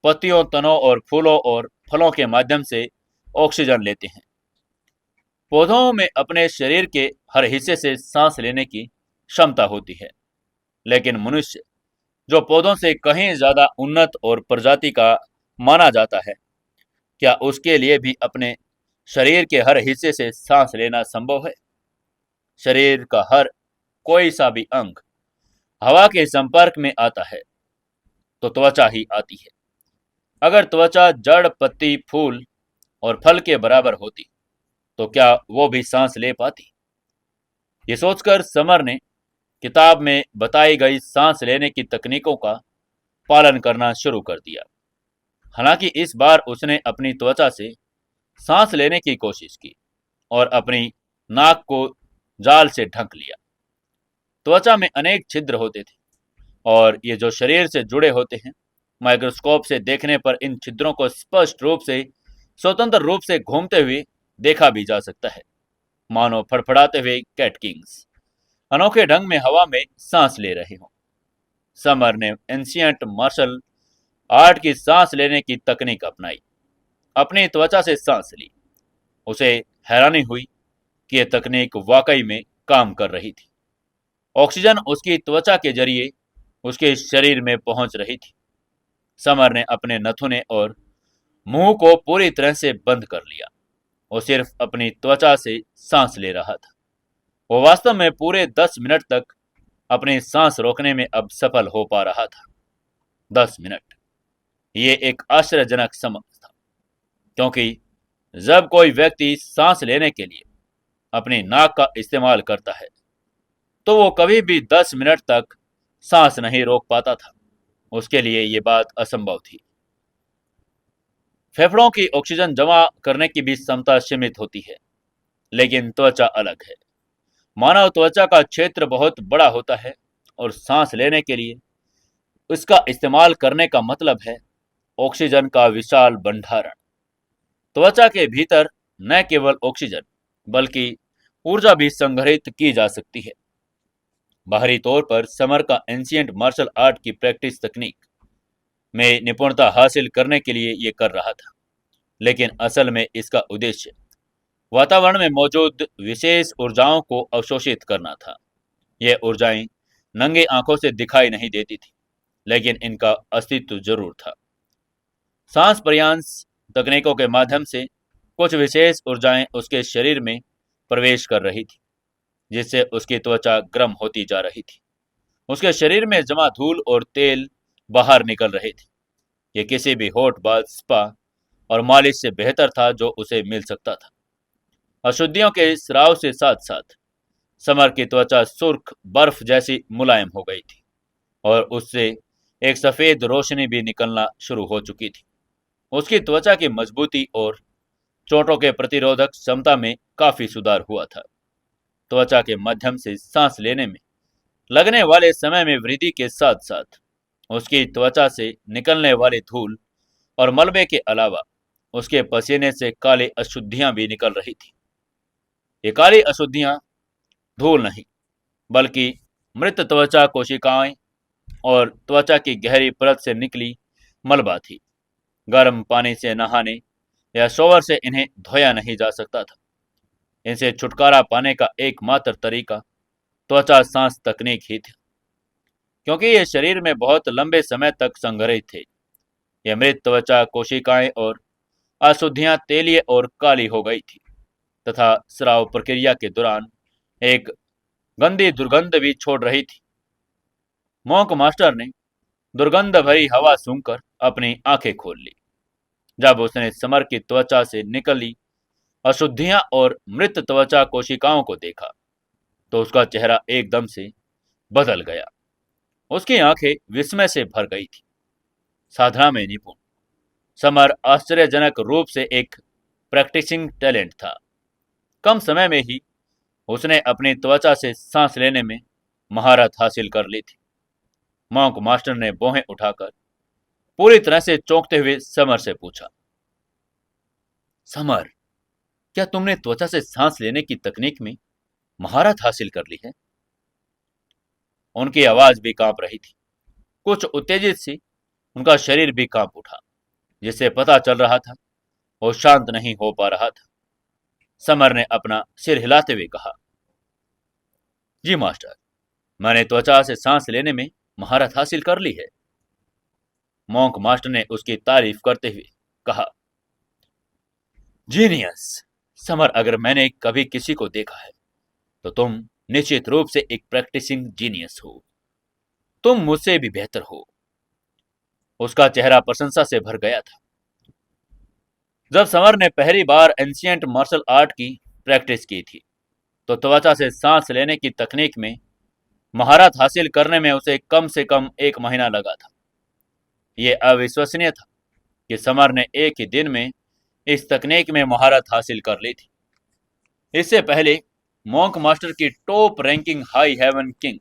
पत्तियों, तनों और फूलों और फलों के माध्यम से ऑक्सीजन लेते हैं। पौधों में अपने शरीर के हर हिस्से से सांस लेने की क्षमता होती है, लेकिन मनुष्य, जो पौधों से कहीं ज्यादा उन्नत और प्रजाति का माना जाता है, क्या उसके लिए भी अपने शरीर के हर हिस्से से सांस लेना संभव है? शरीर का हर कोई सा भी अंग हवा के संपर्क में आता है तो त्वचा ही आती है। अगर त्वचा जड़, पत्ती, फूल और फल के बराबर होती तो क्या वो भी सांस ले पाती? ये सोचकर समर ने किताब में बताई गई सांस लेने की तकनीकों का पालन करना शुरू कर दिया। हालांकि इस बार उसने अपनी त्वचा से सांस लेने की कोशिश की और अपनी नाक को जाल से ढक लिया। त्वचा में अनेक छिद्र होते थे और ये जो शरीर से जुड़े होते हैं, माइक्रोस्कोप से देखने पर इन छिद्रों को स्पष्ट रूप से स्वतंत्र रूप से घूमते हुए देखा भी जा सकता है, मानो फड़फड़ाते हुए कैटकिंग्स अनोखे ढंग में हवा में सांस ले रहे हों। समर ने एंशियंट मार्शल आर्ट की सांस लेने की तकनीक अपनाई, अपनी त्वचा से सांस ली। उसे हैरानी हुई कि यह तकनीक वाकई में काम कर रही थी। ऑक्सीजन उसकी त्वचा के जरिए उसके शरीर में पहुंच रही थी। समर ने अपने नथुने और मुंह को पूरी तरह से बंद कर लिया। वो सिर्फ अपनी त्वचा से सांस ले रहा था। वो वास्तव में पूरे 10 मिनट तक अपनी सांस रोकने में अब सफल हो पा रहा था। 10 मिनट, ये एक आश्चर्यजनक समय था, क्योंकि जब कोई व्यक्ति सांस लेने के लिए अपनी नाक का इस्तेमाल करता है तो वो कभी भी 10 मिनट तक सांस नहीं रोक पाता था। उसके लिए ये बात असंभव थी। फेफड़ों की ऑक्सीजन जमा करने की भी क्षमता सीमित होती है, लेकिन त्वचा अलग है। मानव त्वचा का क्षेत्र बहुत बड़ा होता है और सांस लेने के लिए इसका इस्तेमाल करने का मतलब है ऑक्सीजन का विशाल भंडारण। त्वचा के भीतर न केवल ऑक्सीजन बल्कि ऊर्जा भी संग्रहित की जा सकती है। बाहरी तौर पर समर का एंशियंट मार्शल आर्ट की प्रैक्टिस तकनीक में निपुणता हासिल करने के लिए ये कर रहा था, लेकिन असल में इसका उद्देश्य वातावरण में मौजूद विशेष ऊर्जाओं को अवशोषित करना था। यह ऊर्जाएं नंगे आंखों से दिखाई नहीं देती थी, लेकिन इनका अस्तित्व जरूर था। सांस प्रयांस तकनीकों के माध्यम से कुछ विशेष ऊर्जाएं उसके शरीर में प्रवेश कर रही थी। जिससे उसकी त्वचा गर्म होती जा रही थी। उसके शरीर में जमा धूल और तेल बाहर निकल रहे थे। ये किसी भी हॉट बाथ, स्पा और मालिश से बेहतर था जो उसे मिल सकता था। अशुद्धियों के स्राव से साथ साथ समर की त्वचा सुर्ख बर्फ जैसी मुलायम हो गई थी और उससे एक सफेद रोशनी भी निकलना शुरू हो चुकी थी। उसकी त्वचा की मजबूती और चोटों के प्रतिरोधक क्षमता में काफी सुधार हुआ था। त्वचा के माध्यम से सांस लेने में लगने वाले समय में वृद्धि के साथ साथ उसकी त्वचा से निकलने वाली धूल और मलबे के अलावा उसके पसीने से काली अशुद्धियां भी निकल रही थी। ये काली अशुद्धियां धूल नहीं, बल्कि मृत त्वचा कोशिकाएं और त्वचा की गहरी परत से निकली मलबा थी। गर्म पानी से नहाने या शॉवर से इन्हें धोया नहीं जा सकता था। इनसे छुटकारा पाने का एकमात्र तरीका त्वचा सांस तकनीक ही थी, क्योंकि ये शरीर में बहुत लंबे समय तक संग्रहित थे। ये मृत त्वचा कोशिकाएं और अशुद्धियां तेलीय और काली हो गई थी तथा स्राव प्रक्रिया के दौरान एक गंदी दुर्गंध भी छोड़ रही थी। मॉन्क मास्टर ने दुर्गंध भरी हवा सूंघकर अपनी आंखें खोल ली। जब उसने समर की त्वचा से निकली अशुद्धियां और मृत त्वचा कोशिकाओं को देखा तो उसका चेहरा एकदम से बदल गया। उसकी आंखें विस्मय से भर गई थी। साधना में निपुण समर आश्चर्यजनक रूप से एक प्रैक्टिसिंग टैलेंट था। कम समय में ही उसने अपनी त्वचा से सांस लेने में महारत हासिल कर ली थी। मॉन्क मास्टर ने भौहें उठाकर पूरी तरह से चौंकते हुए समर से पूछा, समर, क्या तुमने त्वचा से सांस लेने की तकनीक में महारत हासिल कर ली है? उनकी आवाज भी कांप रही थी। कुछ उत्तेजित सी उनका शरीर भी कांप उठा, जिससे पता चल रहा था वो शांत नहीं हो पा रहा था। समर ने अपना सिर हिलाते हुए कहा, जी मास्टर, मैंने त्वचा से सांस लेने में महारत हासिल कर ली है। मॉन्क मास्टर ने उसकी तारीफ करते हुए कहा, जीनियस समर, अगर मैंने कभी किसी को देखा है तो तुम निश्चित रूप से एक प्रैक्टिसिंग जीनियस हो। तुम मुझसे भी बेहतर हो। उसका चेहरा प्रशंसा से भर गया था। जब समर ने पहली बार एंशिएंट मार्शल आर्ट की प्रैक्टिस की थी तो त्वचा से सांस लेने की तकनीक में महारत हासिल करने में उसे कम से कम 1 महीना लगा था। यह अविश्वसनीय था कि समर ने एक ही दिन में इस तकनीक में महारत हासिल कर ली थी। इससे पहले मॉन्क मास्टर की top ranking high heaven king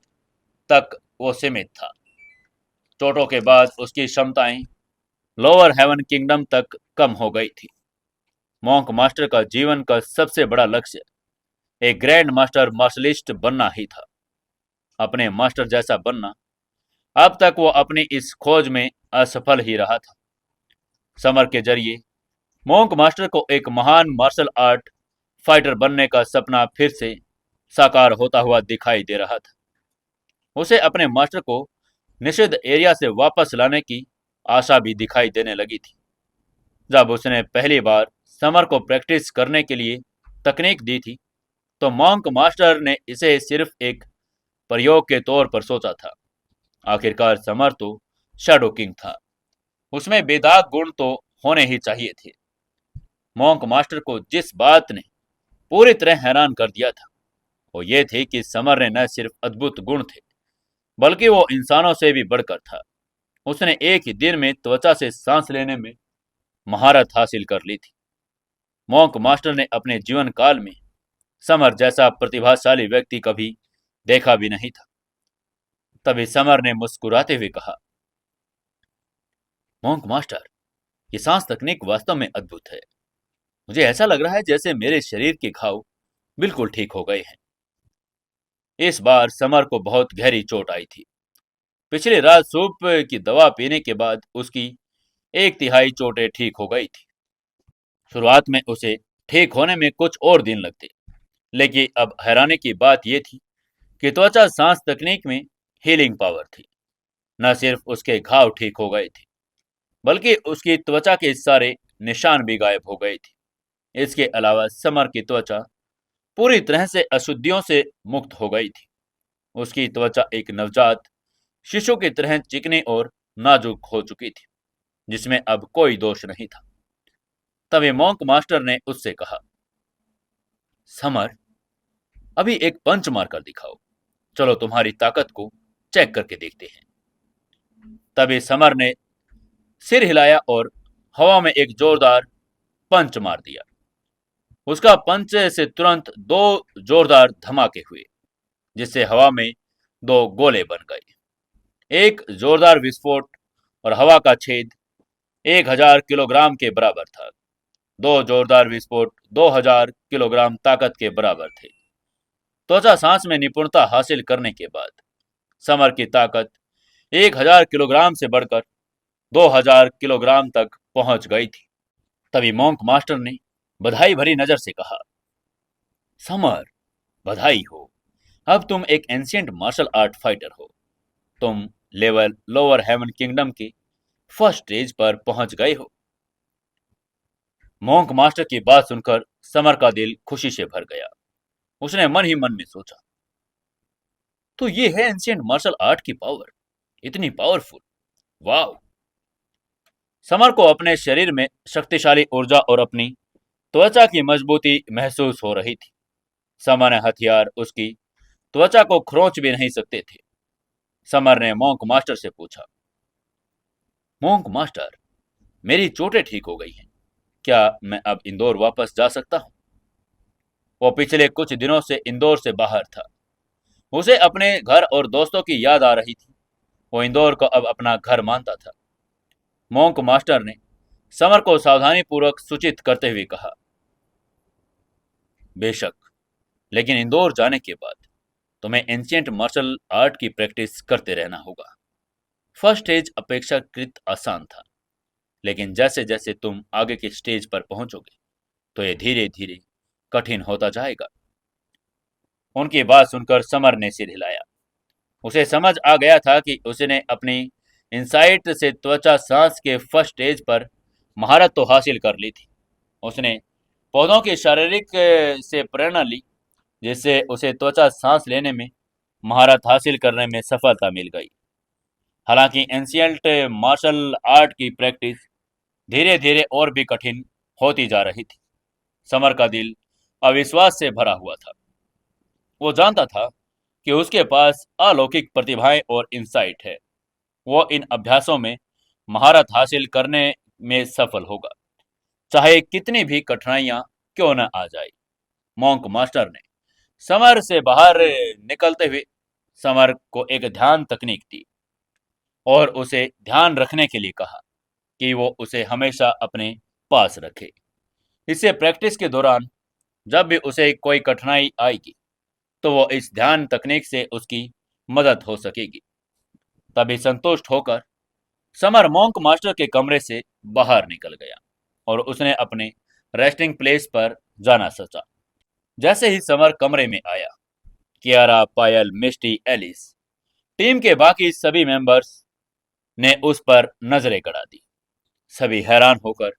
तक वो सीमित था। चोटों के बाद उसकी क्षमताएं लोअर हेवन किंगडम तक कम हो गई थी। मॉन्क मास्टर का जीवन का सबसे बड़ा लक्ष्य एक ग्रैंड मास्टर मार्शलिस्ट बनना ही था, अपने मास्टर जैसा बनना। अब तक वो अपनी इस खोज में असफल ही रहा था। समर के जरिए मॉन्क मास्टर को एक महान मार्शल आर्ट फाइटर बनने का सपना फिर से साकार होता हुआ दिखाई दे रहा था। उसे अपने मास्टर को निषिद्ध एरिया से वापस लाने की आशा भी दिखाई देने लगी थी। जब उसने पहली बार समर को प्रैक्टिस करने के लिए तकनीक दी थी तो मॉन्क मास्टर ने इसे सिर्फ एक प्रयोग के तौर पर सोचा था। आखिरकार समर तो शैडो किंग था, उसमें बेदाग गुण तो होने ही चाहिए थे। मॉन्क मास्टर को जिस बात ने पूरी तरह हैरान कर दिया था वो ये थी कि समर ने न सिर्फ अद्भुत गुण थे बल्कि वो इंसानों से भी बढ़कर था। उसने एक ही दिन में त्वचा से सांस लेने में महारत हासिल कर ली थी। मॉन्क मास्टर ने अपने जीवन काल में समर जैसा प्रतिभाशाली व्यक्ति कभी देखा भी नहीं था। तभी समर ने मुस्कुराते हुए कहा, मॉन्क मास्टर, ये सांस तकनीक वास्तव में अद्भुत है। मुझे ऐसा लग रहा है जैसे मेरे शरीर के घाव बिल्कुल ठीक हो गए हैं। इस बार समर को बहुत गहरी चोट आई थी। पिछली रात सूप की दवा पीने के बाद उसकी 1/3 चोटें ठीक हो गई थी। शुरुआत में उसे ठीक होने में कुछ और दिन लगते, लेकिन अब हैरानी की बात यह थी कि त्वचा सांस तकनीक में हीलिंग पावर थी। न सिर्फ उसके घाव ठीक हो गए थे बल्कि उसकी त्वचा के सारे निशान भी गायब हो गए थे। इसके अलावा समर की त्वचा पूरी तरह से अशुद्धियों से मुक्त हो गई थी। उसकी त्वचा एक नवजात शिशु की तरह चिकनी और नाजुक हो चुकी थी, जिसमें अब कोई दोष नहीं था। तभी मॉन्क मास्टर ने उससे कहा, समर, अभी एक पंच मारकर दिखाओ। चलो तुम्हारी ताकत को चेक करके देखते हैं। तभी समर ने सिर हिलाया और हवा में एक जोरदार पंच मार दिया। उसका पंच से तुरंत दो जोरदार धमाके हुए, जिससे हवा में दो गोले बन गए। एक जोरदार विस्फोट और हवा का छेद 1000 किलोग्राम के बराबर था। दो जोरदार विस्फोट 2000 किलोग्राम ताकत के बराबर थे। त्वचा सांस में निपुणता हासिल करने के बाद समर की ताकत 1000 किलोग्राम से बढ़कर 2000 किलोग्राम तक पहुंच गई थी। तभी मॉन्क मास्टर ने बधाई भरी नजर से कहा, समर, बधाई हो। अब तुम एक एंशिएंट मार्शल आर्ट फाइटर हो। तुम लेवल लोअर हेवन किंगडम के फर्स्ट स्टेज पर पहुंच गए हो। मॉन्क मास्टर की बात सुनकर समर का दिल खुशी से भर गया। उसने मन ही मन में सोचा, तो ये है एंशिएंट मार्शल आर्ट की पावर, इतनी पावरफुल, वाह। समर को अपने शरीर में शक्तिशाली ऊर्जा और अपनी त्वचा की मजबूती महसूस हो रही थी। सामान्य हथियार उसकी त्वचा को खरोंच भी नहीं सकते थे। समर ने मॉन्क मास्टर से पूछा, मॉन्क मास्टर, मेरी चोटें ठीक हो गई हैं, क्या मैं अब इंदौर वापस जा सकता हूँ? वो पिछले कुछ दिनों से इंदौर से बाहर था। उसे अपने घर और दोस्तों की याद आ रही थी। वो इंदौर को अब अपना घर मानता था। मॉन्क मास्टर ने समर को सावधानी पूर्वक सूचित करते हुए कहा, बेशक, लेकिन इंदौर जाने के बाद तुम्हें एंशिएंट मार्शल आर्ट की प्रैक्टिस करते रहना होगा। फर्स्ट स्टेज अपेक्षाकृत आसान था, लेकिन जैसे जैसे तुम आगे के स्टेज पर पहुंचोगे तो ये धीरे धीरे कठिन होता जाएगा। उनकी बात सुनकर समर ने सिर हिलाया। उसे समझ आ गया था कि उसने अपनी इंसाइट से त्वचा सांस के फर्स्ट स्टेज पर महारत तो हासिल कर ली थी। उसने पौधों की शारीरिक से प्रेरणा ली, जिससे उसे त्वचा सांस लेने में महारत हासिल करने में सफलता मिल गई। हालांकि एंशिएंट मार्शल आर्ट की प्रैक्टिस धीरे धीरे और भी कठिन होती जा रही थी। समर का दिल अविश्वास से भरा हुआ था। वो जानता था कि उसके पास अलौकिक प्रतिभाएं और इंसाइट है। वो इन अभ्यासों में महारत हासिल करने में सफल होगा, चाहे कितनी भी कठिनाइयां क्यों न आ जाए। मॉन्क मास्टर ने समर से बाहर निकलते हुए समर को एक ध्यान तकनीक दी और उसे ध्यान रखने के लिए कहा कि वो उसे हमेशा अपने पास रखे। इससे प्रैक्टिस के दौरान जब भी उसे कोई कठिनाई आएगी तो वो इस ध्यान तकनीक से उसकी मदद हो सकेगी। तभी संतुष्ट होकर समर मॉन्क मास्टर के कमरे से बाहर निकल गया और उसने अपने रेस्टिंग प्लेस पर जाना सोचा। जैसे ही समर कमरे में आया, कियारा, पायल, मिस्टी, एलिस, टीम के बाकी सभी मेंबर्स ने उस पर नजरें गड़ा दी। सभी हैरान होकर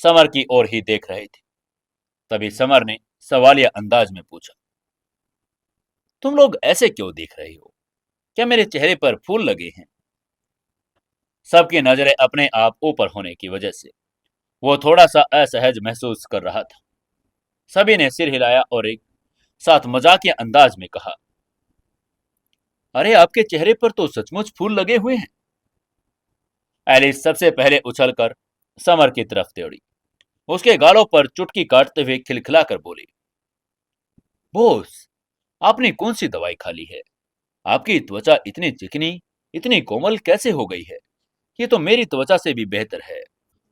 समर की ओर ही देख रहे थे। तभी समर ने सवालिया अंदाज में पूछा, तुम लोग ऐसे क्यों देख रहे हो? क्या मेरे चेहरे पर फूल लगे हैं? सबकी नजरें अपने आप ऊपर होने की वजह से वो थोड़ा सा असहज महसूस कर रहा था। सभी ने सिर हिलाया और एक साथ मजाकिया अंदाज में कहा, अरे आपके चेहरे पर तो सचमुच फूल लगे हुए हैं। एलिस सबसे पहले उछलकर समर की तरफ दौड़ी। उसके गालों पर चुटकी काटते हुए खिलखिलाकर बोली, बॉस, आपने कौन सी दवाई खा ली है? आपकी त्वचा इतनी चिकनी, इतनी कोमल कैसे हो गई है? ये तो मेरी त्वचा से भी बेहतर है।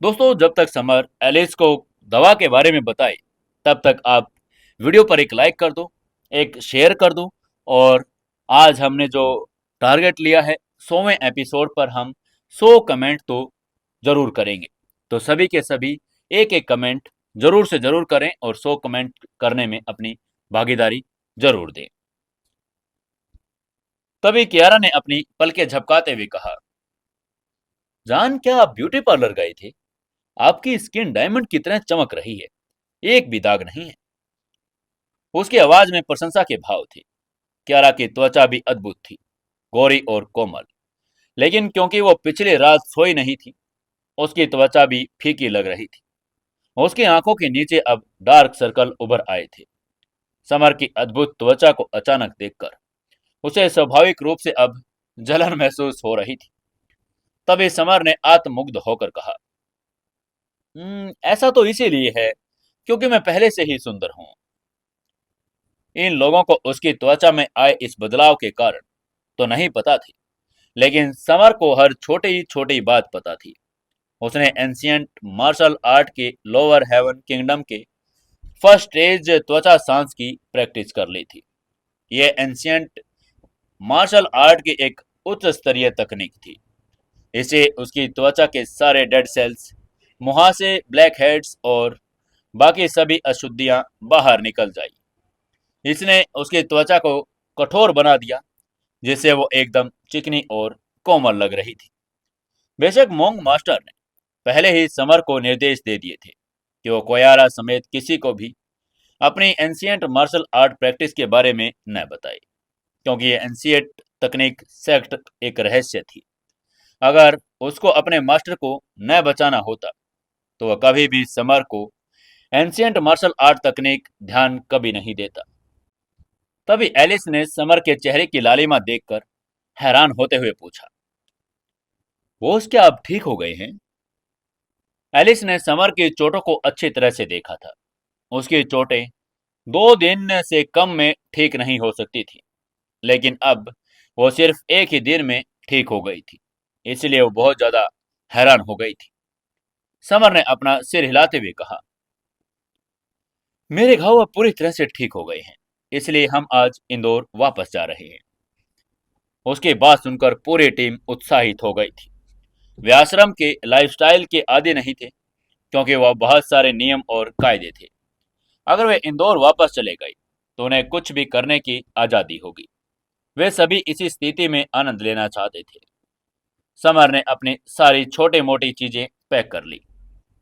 दोस्तों, जब तक समर एलिस को दवा के बारे में बताए, तब तक आप वीडियो पर एक लाइक कर दो, एक शेयर कर दो। और आज हमने जो टारगेट लिया है 100वें एपिसोड पर, हम 100 कमेंट तो जरूर करेंगे। तो सभी के सभी एक एक कमेंट जरूर से जरूर करें और 100 कमेंट करने में अपनी भागीदारी जरूर दें। तभी कियारा ने अपनी पलकें झपकाते हुए कहा, जान, क्या आप ब्यूटी पार्लर गए थे? आपकी स्किन डायमंड की तरह चमक रही है, एक भी दाग नहीं है। उसकी आवाज में प्रशंसा के भाव थे। कियारा की त्वचा भी अद्भुत थी, गोरी और कोमल। लेकिन क्योंकि वो पिछली रात सोई नहीं थी, उसकी त्वचा भी फीकी लग रही थी। उसकी आंखों के नीचे अब डार्क सर्कल उभर आए थे। समर की अद्भुत त्वचा को अचानक देखकर उसे स्वाभाविक रूप से अब जलन महसूस हो रही थी। तभी समर ने आत्ममुग्ध होकर कहा, ऐसा तो इसीलिए है क्योंकि मैं पहले से ही सुंदर हूं। इन लोगों को उसकी त्वचा में आए इस बदलाव के कारण तो नहीं पता थी, लेकिन समर को हर छोटी छोटी बात पता थी। उसने एंशियंट मार्शल आर्ट के लोअर हेवन किंगडम के फर्स्ट स्टेज त्वचा सांस की प्रैक्टिस कर ली थी। यह एंशियंट मार्शल आर्ट की एक उच्च स्तरीय तकनीक थी। इसे उसकी त्वचा के सारे डेड सेल्स, मुहासे, ब्लैक हेड्स और बाकी सभी अशुद्धियां बाहर निकल जाई। इसने उसकी त्वचा को कठोर बना दिया, जिससे वो एकदम चिकनी और कोमल लग रही थी। बेशक मोंग मास्टर ने पहले ही समर को निर्देश दे दिए थे कि वो कोयारा समेत किसी को भी अपनी एंशियंट मार्शल आर्ट प्रैक्टिस के बारे में न बताए, क्योंकि ये एंशियंट तकनीक सेक्ट एक रहस्य थी। अगर उसको अपने मास्टर को न बचाना होता तो वह कभी भी समर को एंशियंट मार्शल आर्ट तकनीक ध्यान कभी नहीं देता। तभी एलिस ने समर के चेहरे की लालिमा देखकर हैरान होते हुए पूछा, बोस क्या अब ठीक हो गए हैं? एलिस ने समर की चोटों को अच्छी तरह से देखा था। उसकी चोटें 2 दिन से कम में ठीक नहीं हो सकती थी, लेकिन अब वो सिर्फ एक ही दिन में ठीक हो गई थी। इसलिए वो बहुत ज्यादा हैरान हो गई थी। समर ने अपना सिर हिलाते हुए कहा, मेरे घाव अब पूरी तरह से ठीक हो गए हैं, इसलिए हम आज इंदौर वापस जा रहे हैं। उसकी बात सुनकर पूरी टीम उत्साहित हो गई थी। वे आश्रम के लाइफस्टाइल के आदी नहीं थे, क्योंकि वह बहुत सारे नियम और कायदे थे। अगर वे इंदौर वापस चले गए तो उन्हें कुछ भी करने की आजादी होगी। वे सभी इसी स्थिति में आनंद लेना चाहते थे। समर ने अपनी सारी छोटी मोटी चीजें पैक कर ली।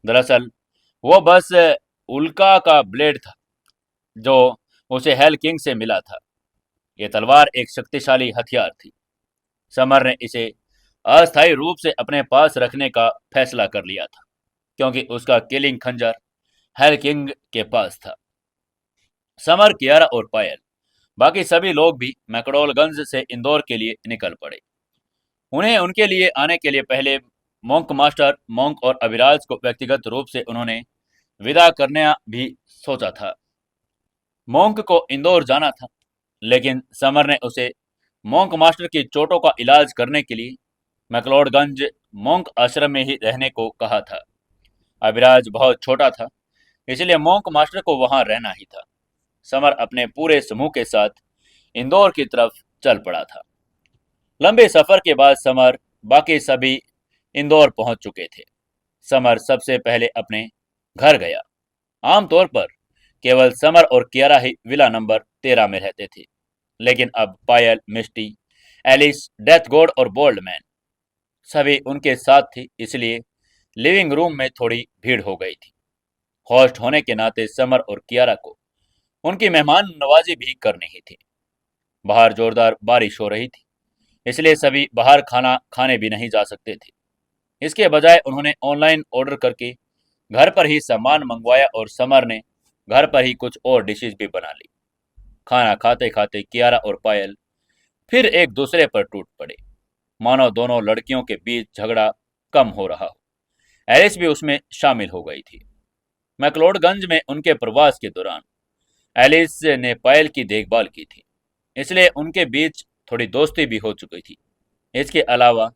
दरअसल वो बस उल्का का ब्लेड था, जो उसे हेल किंग से मिला था। ये तलवार एक शक्तिशाली हथियार थी। समर ने इसे अस्थायी रूप से अपने पास रखने का फैसला कर लिया था, क्योंकि उसका किलिंग खंजर हेल किंग के पास था। समर, कियारा और पायल, बाकी सभी लोग भी मैकडोलगंज से इंदौर के लिए निकल पड़े। उन्हें उनके लिए आने के लिए पहले मोंक मास्टर, मोंक और अभिराज को व्यक्तिगत रूप से उन्होंने विदा करने भी सोचा था। मोंक को इंदौर जाना था, लेकिन समर ने उसे मोंक मास्टर की चोटों का इलाज करने के लिए मैक्लोडगंज मोंक आश्रम में ही रहने को कहा था। अभिराज बहुत छोटा था, इसलिए मोंक मास्टर को वहां रहना ही था। समर अपने पूरे समूह के साथ इंदौर की तरफ चल पड़ा था। लंबे सफर के बाद समर, बाकी सभी इंदौर पहुंच चुके थे। समर सबसे पहले अपने घर गया। आमतौर पर केवल समर और कियारा ही विला नंबर 13 में रहते थे, लेकिन अब पायल, मिस्टी, एलिस, डेथ गॉड और बोल्ड मैन सभी उनके साथ थी, इसलिए लिविंग रूम में थोड़ी भीड़ हो गई थी। होस्ट होने के नाते समर और कियारा को उनकी मेहमान नवाजी भी करनी ही थी। बाहर जोरदार बारिश हो रही थी, इसलिए सभी बाहर खाना खाने भी नहीं जा सकते थे। इसके बजाय उन्होंने ऑनलाइन ऑर्डर करके घर पर ही सामान मंगवाया और समर ने घर पर ही कुछ और डिशेज भी बना ली। खाना खाते खाते कियारा और पायल फिर एक दूसरे पर टूट पड़े, मानो दोनों लड़कियों के बीच झगड़ा कम हो रहा हो। एलिस भी उसमें शामिल हो गई थी। मैक्लोडगंज में उनके प्रवास के दौरान एलिस ने पायल की देखभाल की थी, इसलिए उनके बीच थोड़ी दोस्ती भी हो चुकी थी। इसके अलावा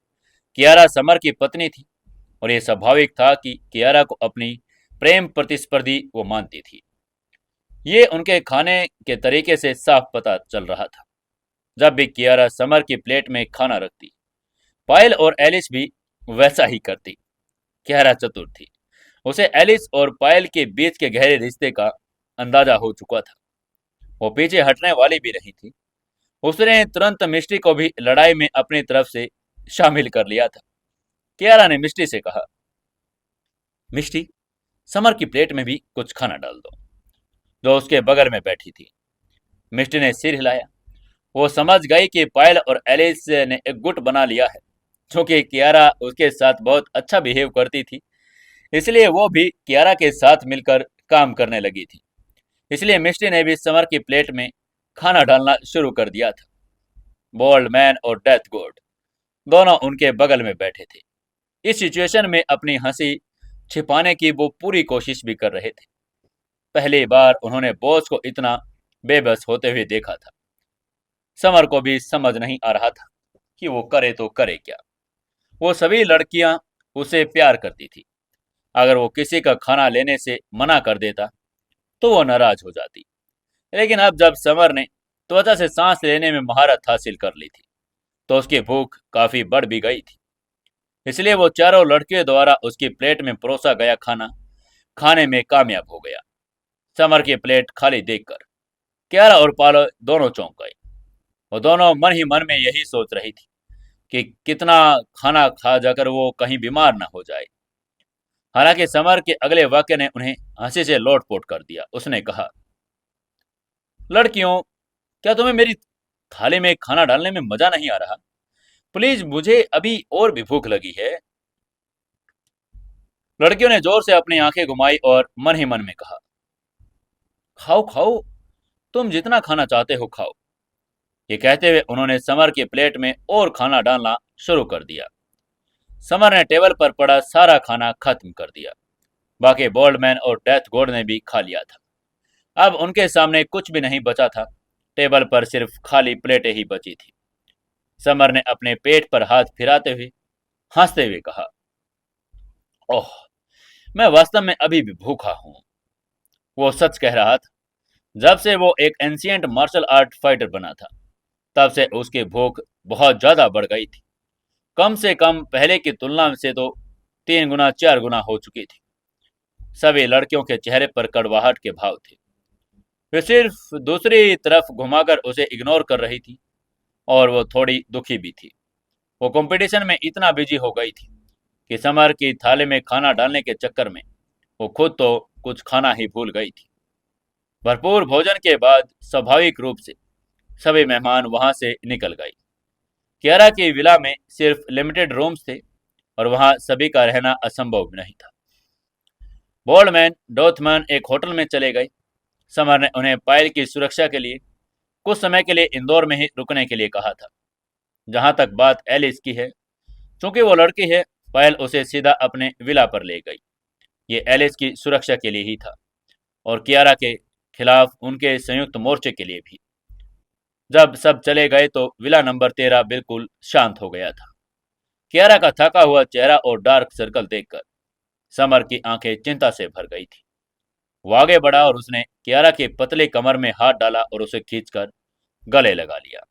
कियारा समर की पत्नी थी, और यह स्वाभाविक था कि कियारा को अपनी प्रेम प्रतिस्पर्धी वो मानती थी। ये उनके खाने के तरीके से साफ पता चल रहा था। जब भी कियारा समर की प्लेट में खाना रखती, पायल और एलिस भी वैसा ही करती। कियारा चतुर थी। उसे एलिस और पायल के बीच के गहरे रिश्ते का अंदाजा हो चुका था। वो पीछे हटने वाली भी नहीं थी। उसने तुरंत मिस्टी को भी लड़ाई में अपनी तरफ से शामिल कर लिया था। कियारा ने मिस्टी से कहा, मिस्टी, समर की प्लेट में भी कुछ खाना डाल दो, जो उसके बगल में बैठी थी। मिस्टी ने सिर हिलाया। वो समझ गई कि पायल और एलिस ने एक गुट बना लिया है। क्योंकि कियारा उसके साथ बहुत अच्छा बिहेव करती थी, इसलिए वो भी कियारा के साथ मिलकर काम करने लगी थी। इसलिए मिस्टी ने भी समर की प्लेट में खाना डालना शुरू कर दिया था। बोल्ड मैन और डेथ गॉड दोनों उनके बगल में बैठे थे। इस सिचुएशन में अपनी हंसी छिपाने की वो पूरी कोशिश भी कर रहे थे। पहली बार उन्होंने बॉस को इतना बेबस होते हुए देखा था। समर को भी समझ नहीं आ रहा था कि वो करे तो करे क्या। वो सभी लड़कियां उसे प्यार करती थी। अगर वो किसी का खाना लेने से मना कर देता तो वो नाराज हो जाती। लेकिन अब जब समर ने त्वचा से सांस लेने में महारत हासिल कर ली थी तो उसकी भूख काफी बढ़ भी गई थी। इसलिए वो चारों लड़कियों द्वारा उसकी प्लेट में परोसा गया खाना खाने में कामयाब हो गया। समर की प्लेट खाली देखकर क्यारा और पालो दोनों चौंक गए। वो दोनों मन ही मन में यही सोच रही थी कि कितना खाना खा जाकर वो कहीं बीमार ना हो जाए। हालांकि समर के अगले वाक्य ने उन्हें हंसी से लोटपोट कर दिया। उसने कहा, लड़कियों, क्या तुम्हें मेरी थाली में खाना डालने में मजा नहीं आ रहा? प्लीज, मुझे अभी और भी भूख लगी है। लड़कियों ने जोर से अपनी आंखें घुमाई और मन ही मन में कहा, खाओ खाओ, तुम जितना खाना चाहते हो खाओ। ये कहते हुए उन्होंने समर की प्लेट में और खाना डालना शुरू कर दिया। समर ने टेबल पर पड़ा सारा खाना खत्म कर दिया। बाकी बोल्डमैन और डेथ गॉड ने भी खा लिया था। अब उनके सामने कुछ भी नहीं बचा था। टेबल पर सिर्फ खाली प्लेटें ही बची थी। समर ने अपने पेट पर हाथ फिराते हुए हंसते हुए कहा, ओह, मैं वास्तव में अभी भी भूखा हूं। वो सच कह रहा था। जब से वो एक एंशियंट मार्शल आर्ट फाइटर बना था तब से उसकी भूख बहुत ज्यादा बढ़ गई थी। कम से कम पहले की तुलना से तो 3 गुना 4 गुना हो चुकी थी। सभी लड़कियों के चेहरे पर कड़वाहट के भाव थे। वे सिर्फ दूसरी तरफ घुमाकर उसे इग्नोर कर रही थी और वो थोड़ी दुखी भी थी। वो कंपटीशन में इतना बिजी हो गई थी कि समर की थाली में खाना डालने के चक्कर में वो खुद तो कुछ खाना ही भूल गई थी। भरपूर भोजन के बाद स्वाभाविक रूप से सभी मेहमान वहां से निकल गए। कियारा की विला में सिर्फ लिमिटेड रूम्स थे और वहां सभी का रहना असंभव नहीं था। बोल्डमैन डोथमैन एक होटल में चले गए। समर ने उन्हें पायल की सुरक्षा के लिए कुछ समय के लिए इंदौर में ही रुकने के लिए कहा था। जहां तक बात एलिस की है, चूंकि वो लड़की है, पायल उसे सीधा अपने विला पर ले गई। ये एलिस की सुरक्षा के लिए ही था और कियारा के खिलाफ उनके संयुक्त मोर्चे के लिए भी। जब सब चले गए तो विला नंबर 13 बिल्कुल शांत हो गया था। कियारा का थका हुआ चेहरा और डार्क सर्कल देखकर समर की आंखें चिंता से भर गई थी। वो आगे बढ़ा और उसने कियारा के पतले कमर में हाथ डाला और उसे खींचकर गले लगा लिया।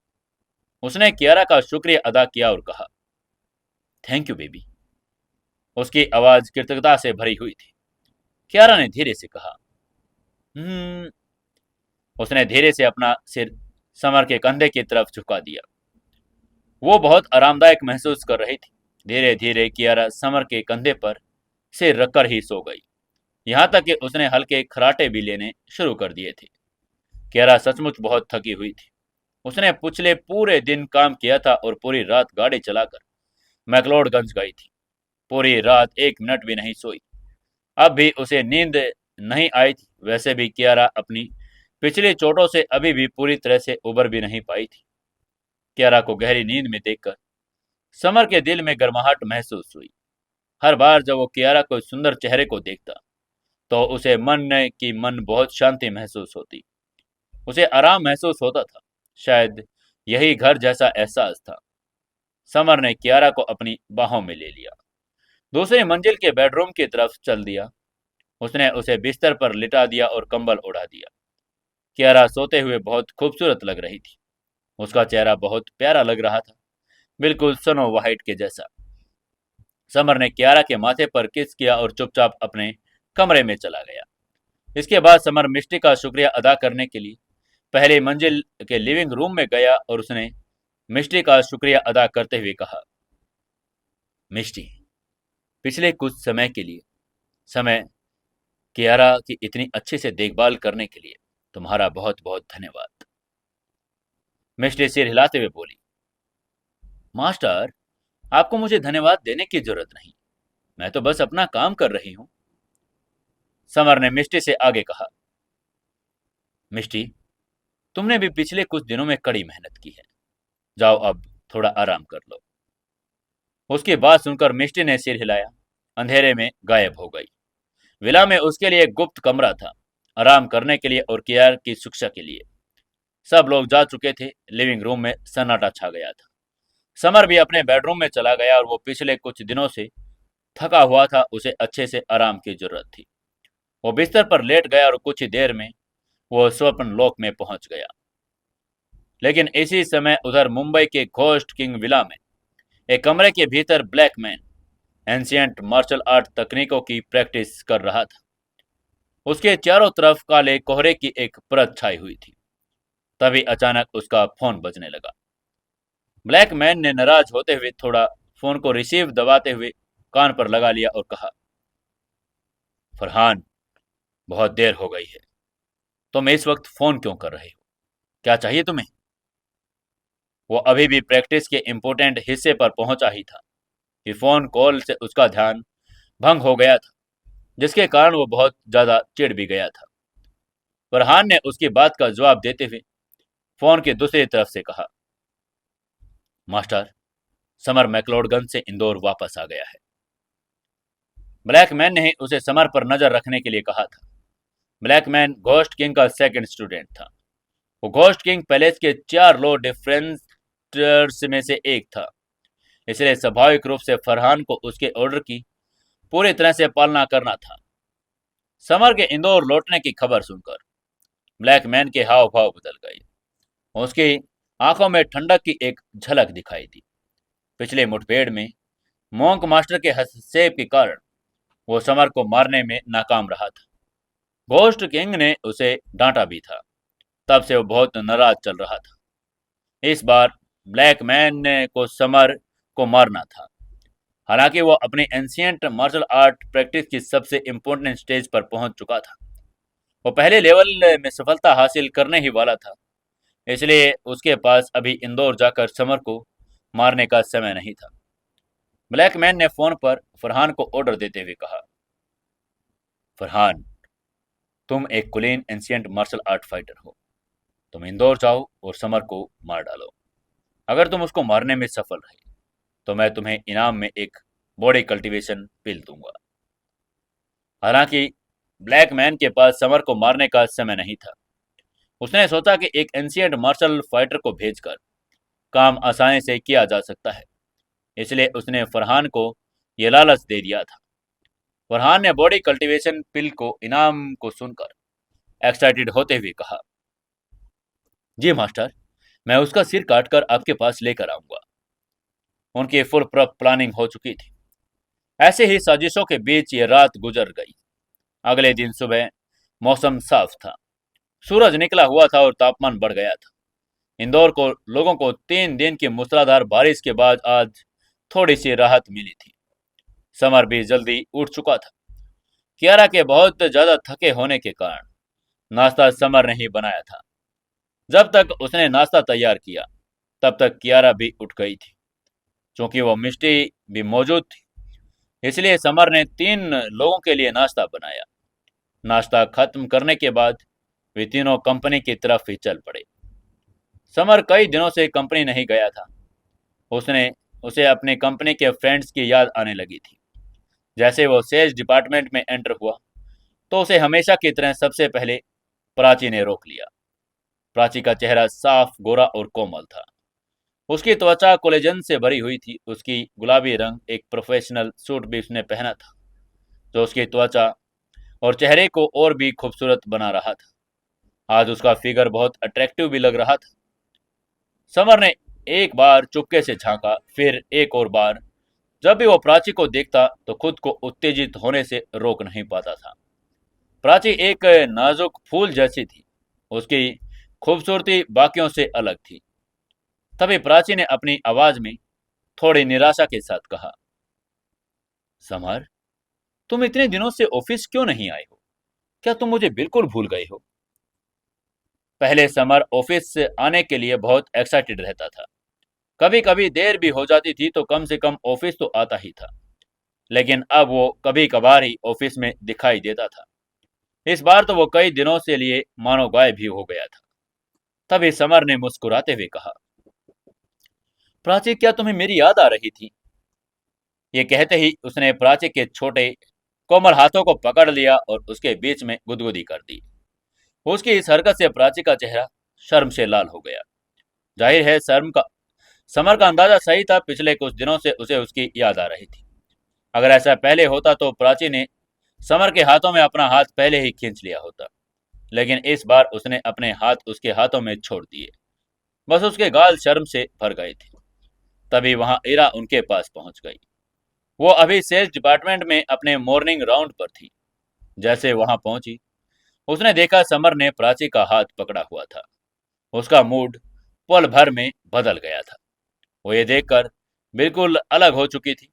उसने कियारा का शुक्रिया अदा किया और कहा, थैंक यू बेबी। उसकी आवाज कृतज्ञता से भरी हुई थी। कियारा ने धीरे से कहा, हम्म। उसने धीरे से अपना सिर समर के कंधे की तरफ झुका दिया। वो बहुत आरामदायक महसूस कर रही थी। धीरे धीरे कियारा समर के कंधे पर सिर रखकर ही सो गई। यहाँ तक कि उसने हल्के खराटे भी लेने शुरू कर दिए थे। कियारा सचमुच बहुत थकी हुई थी। उसने पिछले पूरे दिन काम किया था और पूरी रात गाड़ी चलाकर मैक्लोडगंज गई थी। पूरी रात 1 मिनट भी नहीं सोई। अब भी उसे नींद नहीं आई थी। वैसे भी कियारा अपनी पिछली चोटों से अभी भी पूरी तरह से उबर भी नहीं पाई थी। कियारा को गहरी नींद में देखकर समर के दिल में गर्माहट महसूस हुई। हर बार जब वो कियारा को सुंदर चेहरे को देखता तो उसे मन बहुत शांति महसूस होती। उसे आराम महसूस होता था। शायद यही घर जैसा एहसास था। समर ने कियारा को अपनी बाहों में ले लिया। दूसरी मंजिल के बेडरूम की तरफ चल दिया। उसने उसे बिस्तर पर लिटा दिया और कंबल उड़ा दिया। कियारा सोते हुए बहुत खूबसूरत लग रही थी। उसका चेहरा बहुत प्यारा लग रहा था, बिल्कुल स्नो वाइट के जैसा। समर ने कियारा के माथे पर किस किया और चुपचाप अपने कमरे में चला गया। इसके बाद समर मिस्टी का शुक्रिया अदा करने के लिए पहली मंजिल के लिविंग रूम में गया और उसने मिस्टी का शुक्रिया अदा करते हुए कहा, मिस्टी, पिछले कुछ समय के लिए समय कियारा की इतनी अच्छे से देखभाल करने के लिए तुम्हारा बहुत बहुत धन्यवाद। मिष्टी सिर हिलाते हुए बोली, मास्टर, आपको मुझे धन्यवाद देने की जरूरत नहीं, मैं तो बस अपना काम कर रही हूं। समर ने मिष्टी से आगे कहा, मिष्टी, तुमने भी पिछले कुछ दिनों में कड़ी मेहनत की है, जाओ अब थोड़ा आराम कर लो। उसकी बात सुनकर मिष्टी ने सिर हिलाया, अंधेरे में गायब हो गई। विला में उसके लिए एक गुप्त कमरा था, आराम करने के लिए और कियार की शिक्षा के लिए। सब लोग जा चुके थे, लिविंग रूम में सन्नाटा छा गया था। समर भी अपने बेडरूम में चला गया और वो पिछले कुछ दिनों से थका हुआ था, उसे अच्छे से आराम की जरूरत थी। वो बिस्तर पर लेट गया और कुछ ही देर में वो स्वप्न लोक में पहुंच गया। लेकिन इसी समय उधर मुंबई के घोस्ट किंग विला में एक कमरे के भीतर black man ancient martial art तकनीकों की प्रैक्टिस कर रहा था। उसके चारों तरफ काले कोहरे की एक परत छाई हुई थी। तभी अचानक उसका फोन बजने लगा। ब्लैक मैन ने नाराज होते हुए थोड़ा फोन को रिसीव दबाते हुए कान पर लगा लिया और कहा, फरहान, बहुत देर हो गई है, तुम इस वक्त फोन क्यों कर रहे हो? क्या चाहिए तुम्हें? वो अभी भी प्रैक्टिस के इम्पोर्टेंट हिस्से पर पहुंचा ही था कि फोन कॉल से उसका ध्यान भंग हो गया था, जिसके कारण वो बहुत ज्यादा चिढ़ भी गया था। फरहान ने उसकी बात का जवाब देते हुए फोन की दूसरी तरफ से कहा, मास्टर, समर मैक्लोडगंज से इंदौर वापस आ गया है। ब्लैक मैन ने उसे समर पर नजर रखने के लिए कहा था। ब्लैक मैन घोस्ट किंग का सेकंड स्टूडेंट था। वो घोस्ट किंग पैलेस के 4 लो डिफरेंटर्स में से एक था, इसलिए स्वाभाविक रूप से फरहान को उसके ऑर्डर की पूरी तरह से पालना करना था। समर के इंदौर लौटने की खबर सुनकर ब्लैक मैन के हाव भाव बदल गए। उसकी आंखों में ठंडक की एक झलक दिखाई दी। पिछले मुठभेड़ में मॉन्क मास्टर के हस्तक्षेप के कारण वो समर को मारने में नाकाम रहा था। घोस्ट किंग ने उसे डांटा भी था, तब से वो बहुत नाराज चल रहा था। इस बार ब्लैक मैन ने को समर को मारना था। हालांकि वो अपनी एंशियंट मार्शल आर्ट प्रैक्टिस की सबसे इम्पोर्टेंट स्टेज पर पहुंच चुका था। वो पहले लेवल में सफलता हासिल करने ही वाला था, इसलिए उसके पास अभी इंदौर जाकर समर को मारने का समय नहीं था। ब्लैक मैन ने फोन पर फरहान को ऑर्डर देते हुए कहा, फरहान, तुम एक कुलीन एंशियंट मार्शल आर्ट फाइटर हो। तुम इंदौर जाओ और समर को मार डालो। अगर तुम उसको मारने में सफल रहे तो मैं तुम्हें इनाम में एक बॉडी कल्टीवेशन पिल दूंगा। हालांकि ब्लैक मैन के पास समर को मारने का समय नहीं था। उसने सोचा कि एक एंशियंट मार्शल फाइटर को भेजकर काम आसानी से किया जा सकता है, इसलिए उसने फरहान को यह लालच दे दिया था। फरहान ने बॉडी कल्टीवेशन पिल को इनाम को सुनकर एक्साइटेड होते हुए कहा, जी मास्टर, मैं उसका सिर काटकर आपके पास लेकर आऊंगा। उनकी फुल प्लानिंग हो चुकी थी। ऐसे ही साजिशों के बीच ये रात गुजर गई। अगले दिन सुबह मौसम साफ था, सूरज निकला हुआ था और तापमान बढ़ गया था। इंदौर को लोगों को 3 दिन की मूसलाधार बारिश के बाद आज थोड़ी सी राहत मिली थी। समर भी जल्दी उठ चुका था। कियारा के बहुत ज्यादा थके होने के कारण नाश्ता समर ने ही बनाया था। जब तक उसने नाश्ता तैयार किया तब तक कियारा भी उठ गई थी। क्योंकि वो मिष्टी भी मौजूद थी, इसलिए समर ने 3 लोगों के लिए नाश्ता बनाया। नाश्ता खत्म करने के बाद वे तीनों कंपनी की तरफ ही चल पड़े। समर कई दिनों से कंपनी नहीं गया था। उसने उसे अपनी कंपनी के फ्रेंड्स की याद आने लगी थी। जैसे वो सेल्स डिपार्टमेंट में एंटर हुआ तो उसे हमेशा की तरह सबसे पहले प्राची ने रोक लिया। प्राची का चेहरा साफ, गोरा और कोमल था। उसकी त्वचा कोलेजन से भरी हुई थी। उसकी गुलाबी रंग एक प्रोफेशनल सूट भी उसने पहना था, जो उसकी त्वचा और चेहरे को और भी खूबसूरत बना रहा था। आज उसका फिगर बहुत अट्रैक्टिव भी लग रहा था। समर ने एक बार चुपके से झांका, फिर एक और बार। जब भी वो प्राची को देखता तो खुद को उत्तेजित होने से रोक नहीं पाता था। प्राची एक नाजुक फूल जैसी थी। उसकी खूबसूरती बाकियों से अलग थी। तभी प्राची ने अपनी आवाज में थोड़ी निराशा के साथ कहा, समर, तुम इतने दिनों से ऑफिस क्यों नहीं आए हो? क्या तुम मुझे बिल्कुल भूल गए हो? पहले समर ऑफिस से आने के लिए बहुत एक्साइटेड रहता था। कभी कभी देर भी हो जाती थी तो कम से कम ऑफिस तो आता ही था। लेकिन अब वो कभी कभार ही ऑफिस में दिखाई देता था। इस बार तो वो कई दिनों से लिए मानो गायब भी हो गया था। तभी समर ने मुस्कुराते हुए कहा, प्राची, क्या तुम्हें मेरी याद आ रही थी? ये कहते ही उसने प्राची के छोटे कोमल हाथों को पकड़ लिया और उसके बीच में गुदगुदी कर दी। उसकी इस हरकत से प्राची का चेहरा शर्म से लाल हो गया। जाहिर है शर्म का समर का अंदाजा सही था। पिछले कुछ दिनों से उसे उसकी याद आ रही थी। अगर ऐसा पहले होता तो प्राची ने समर के हाथों में अपना हाथ पहले ही खींच लिया होता। लेकिन इस बार उसने अपने हाथ उसके हाथों में छोड़ दिए। बस उसके गाल शर्म से भर गए थे। तभी वहां इरा उनके पास पहुंच गई। वो अभी सेल्स डिपार्टमेंट में अपने मॉर्निंग राउंड पर थी। जैसे वहां पहुंची, उसने देखा समर ने प्राची का हाथ पकड़ा हुआ था। उसका मूड पल भर में बदल गया था। वो ये देखकर बिल्कुल अलग हो चुकी थी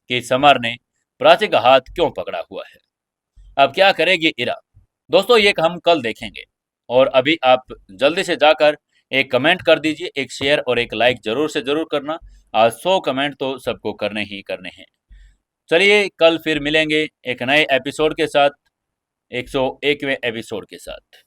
कि समर ने प्राची का हाथ क्यों पकड़ा हुआ है। अब क्या करेगी इरा? दोस्तों, ये हम कल देखेंगे। और अभी आप जल्दी से जाकर एक कमेंट कर दीजिए, एक शेयर और एक लाइक जरूर से जरूर करना। आज 100 कमेंट तो सबको करने ही करने हैं। चलिए कल फिर मिलेंगे एक नए एपिसोड के साथ, 101वें एपिसोड के साथ।